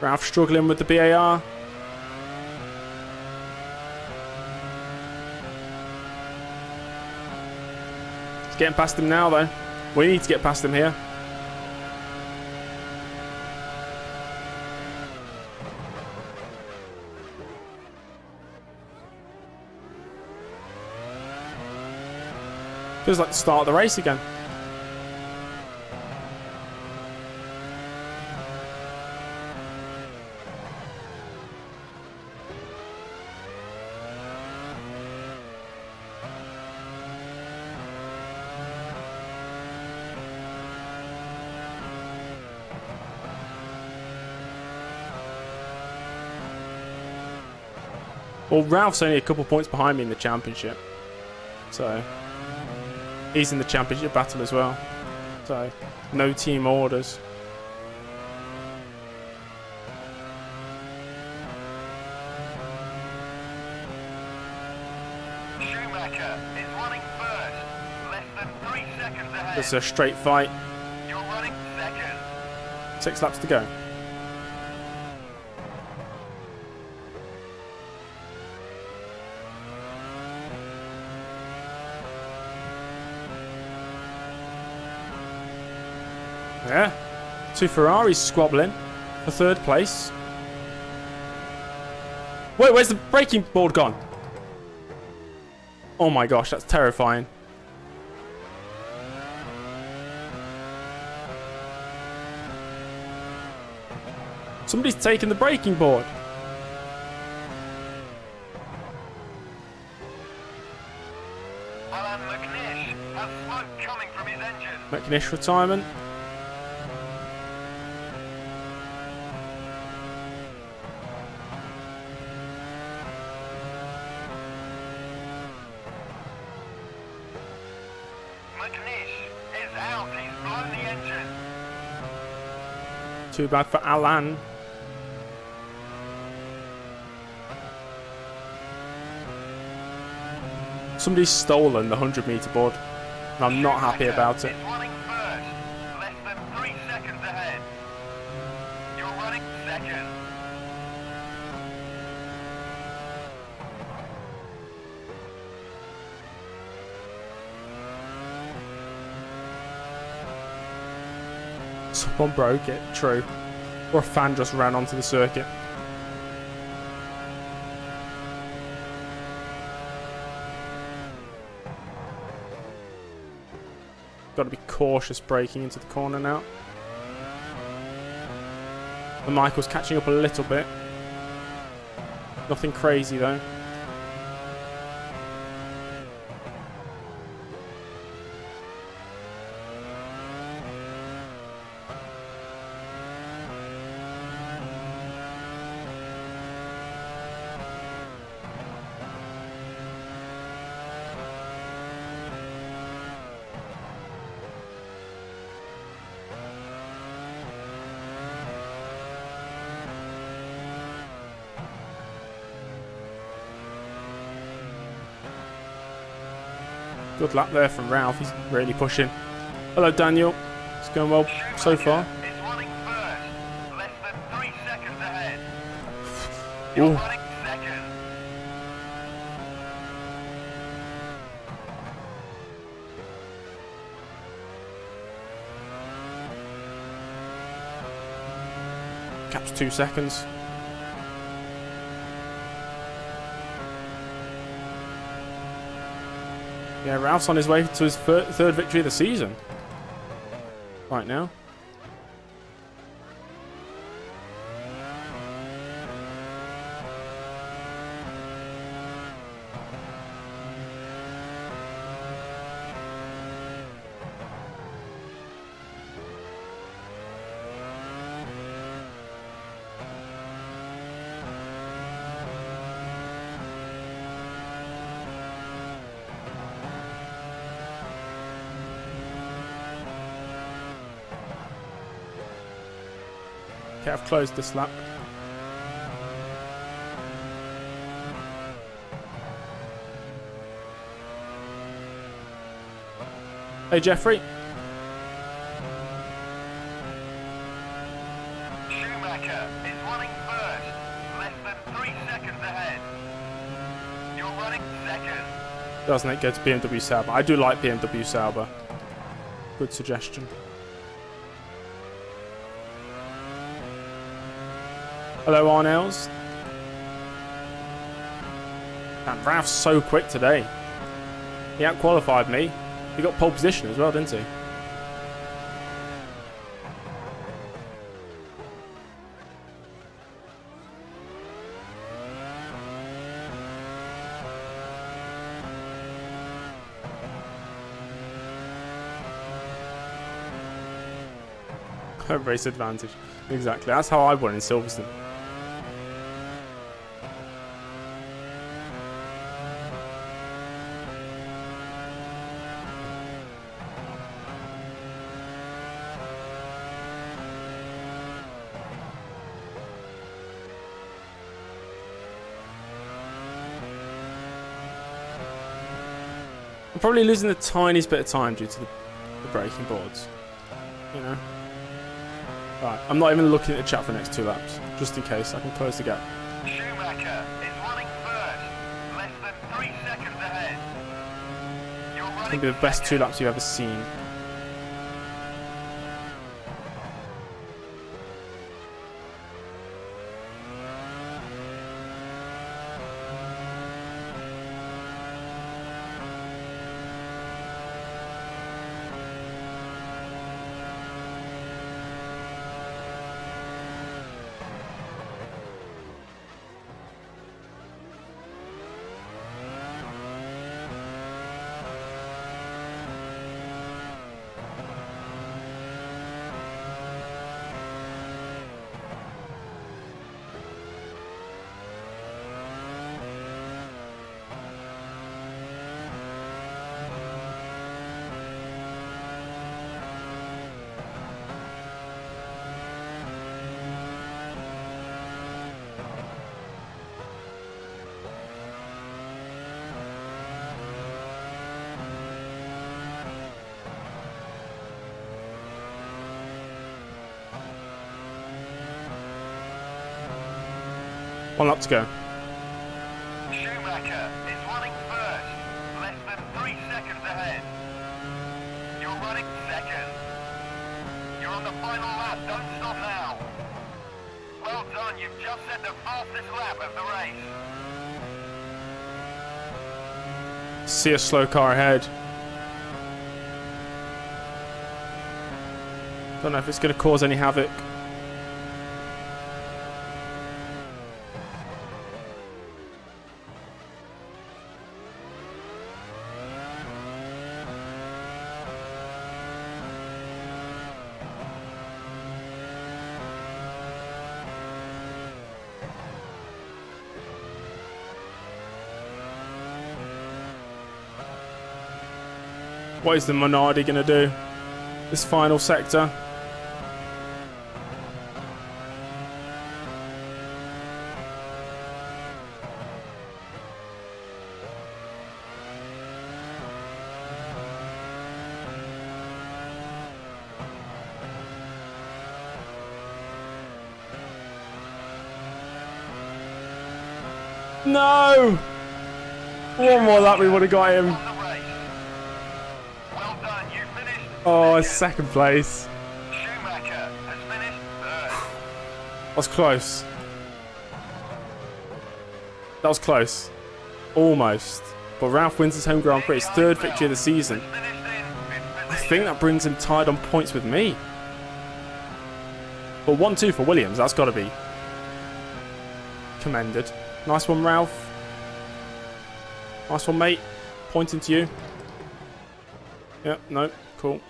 Ralph struggling with the BAR. It's getting past him now though. We need to get past him here. Feels like the start of the race again. Well, Ralph's only a couple points behind me in the championship. So he's in the championship battle as well. So no team orders. Schumacher is running first. Less than 3 seconds ahead. It's a straight fight. You're running second. 6 laps to go. Yeah. 2 Ferraris squabbling for 3rd place. Wait, where's the braking board gone? Oh my gosh, that's terrifying. Somebody's taken the braking board. Alan McNish has smoke coming from his engine. McNish retirement. McNish is out. He's blown the engine. Too bad for Alan. Somebody's stolen the 100-meter board, and I'm not happy about it. Is running first, less than 3 seconds ahead. You're running second. Someone broke it, true. Or a fan just ran onto the circuit. Got to be cautious braking into the corner now. The Michael's catching up a little bit. Nothing crazy though. Good lap there from Ralph. He's really pushing. Hello, Daniel. It's going well so far. Is running first, less than 3 seconds ahead. Ooh. You're running second. Caps 2 seconds. Yeah, Ralph's on his way to his third victory of the season. Right now. Okay, I've closed this lap. Hey, Jeffrey. Schumacher is running first, less than 3 seconds ahead. You're running second. Doesn't it go to BMW Sauber? I do like BMW Sauber. Good suggestion. Hello, Arnels. Man, Ralph's so quick today. He out-qualified me. He got pole position as well, didn't he? Race advantage. Exactly. That's how I won in Silverstone. I'm probably losing the tiniest bit of time due to the braking boards. You know? Right, I'm not even looking at the chat for the next 2 laps, just in case. I can close the gap. Schumacher is running first, less than 3 seconds ahead. You're It's running going to be the best 2 laps you've ever seen. 1 lap to go. Schumacher is running first, less than 3 seconds ahead. You're running second. You're on the final lap, don't stop now. Well done, you've just set the fastest lap of the race. See a slow car ahead. Don't know if it's going to cause any havoc. What is the Minardi going to do? This final sector. No! One more lap, we would have got him. Won the race. Well done, you finished Oh, second. second place. Schumacher has finished third. That was close. That was close. Almost. But Ralph wins his home Grand Prix. His third victory of the season. Finished in fifth I position. think that brings him tied on points with me. But 1-2 for Williams. That's got to be commended. Nice one, Ralph. Nice one, mate. Pointing to you. Yep, no, cool.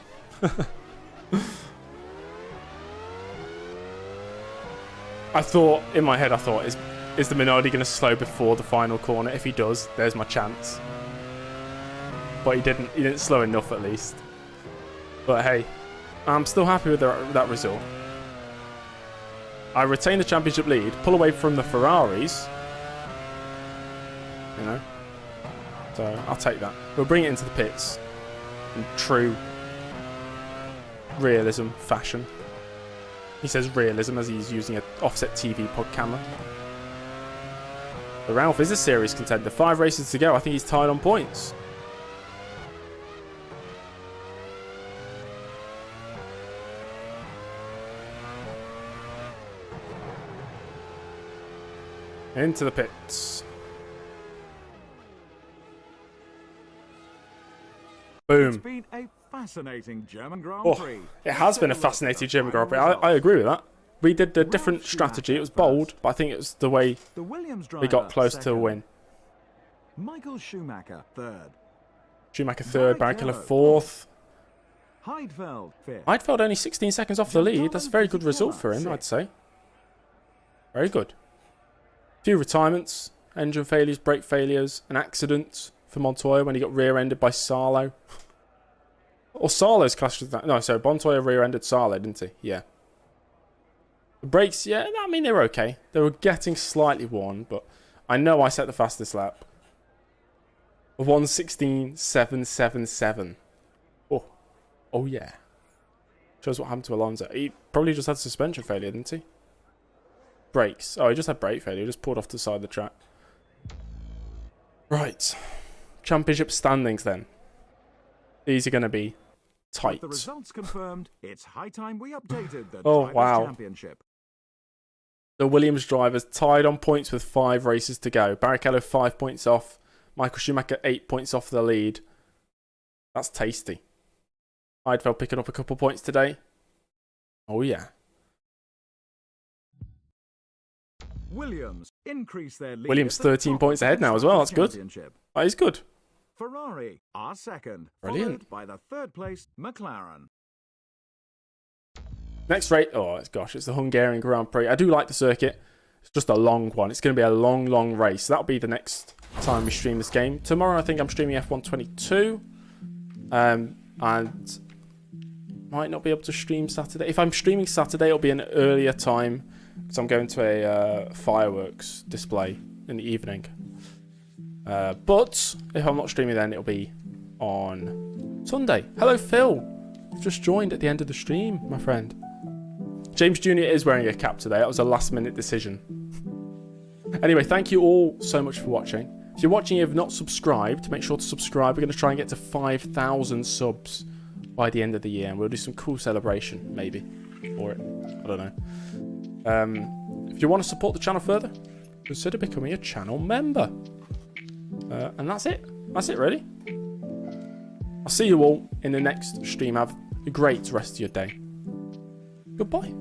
I thought, in my head, is the Minardi going to slow before the final corner? If he does, there's my chance. But he didn't slow enough at least. But hey, I'm still happy with that result. I retain the championship lead, pull away from the Ferraris. You know, so I'll take that. We'll bring it into the pits in true realism fashion. He says realism as he's using an offset TV pod camera. But Ralph is a series contender. 5 races to go. I think he's tied on points. Into the pits. It's Boom. been a fascinating German Grand Oh, Prix. it has been a fascinating German Grand Prix. I agree with that. We did a different strategy. It was bold, but I think it was the way The Williams driver we got close to a second. win. Michael Schumacher third. Schumacher third, Barrichello Barrichello fourth. Heidfeld fifth. Heidfeld only 16 seconds off the lead. That's a very good result for him, I'd say. Very good. Few retirements, engine failures, brake failures, an accident for Montoya when he got rear-ended by Sarlo. Or Sarlo's clashed with that. No, so Montoya rear-ended Sarlo, didn't he? Yeah. The brakes, yeah, I mean, they were okay. They were getting slightly worn, but I know I set the fastest lap. 1:16.777. Oh. Oh, yeah. Shows what happened to Alonso. He probably just had suspension failure, didn't he? Brakes. Oh, he just had brake failure. He just pulled off to the side of the track. Right. Championship standings, then. These are going to be tight. The results confirmed. It's high time we updated the Oh, Drivers' wow. Championship. The Williams drivers tied on points with 5 races to go. Barrichello 5 points off. Michael Schumacher 8 points off the lead. That's tasty. Heidfeld picking up a couple points today. Oh, yeah. Williams increase their lead. Williams at the 13 top points of ahead the now as well. That's good. championship. That is good. Ferrari are second, Brilliant. followed by the third place McLaren. Next race. Oh, gosh, it's the Hungarian Grand Prix. I do like the circuit. It's just a long one. It's going to be a long, long race. That'll be the next time we stream this game. Tomorrow, I think I'm streaming F122. And might not be able to stream Saturday. If I'm streaming Saturday, it'll be an earlier time because I'm going to a fireworks display in the evening. But if I'm not streaming then, it'll be on Sunday. Hello, Phil. You've just joined at the end of the stream, my friend. James Jr. is wearing a cap today. That was a last-minute decision. Anyway, thank you all so much for watching. If you're watching and you've not subscribed, make sure to subscribe. We're going to try and get to 5,000 subs by the end of the year, and we'll do some cool celebration, maybe, for it. I don't know. If you want to support the channel further, consider becoming a channel member. And that's it. That's it, really. I'll see you all in the next stream. Have a great rest of your day. Goodbye.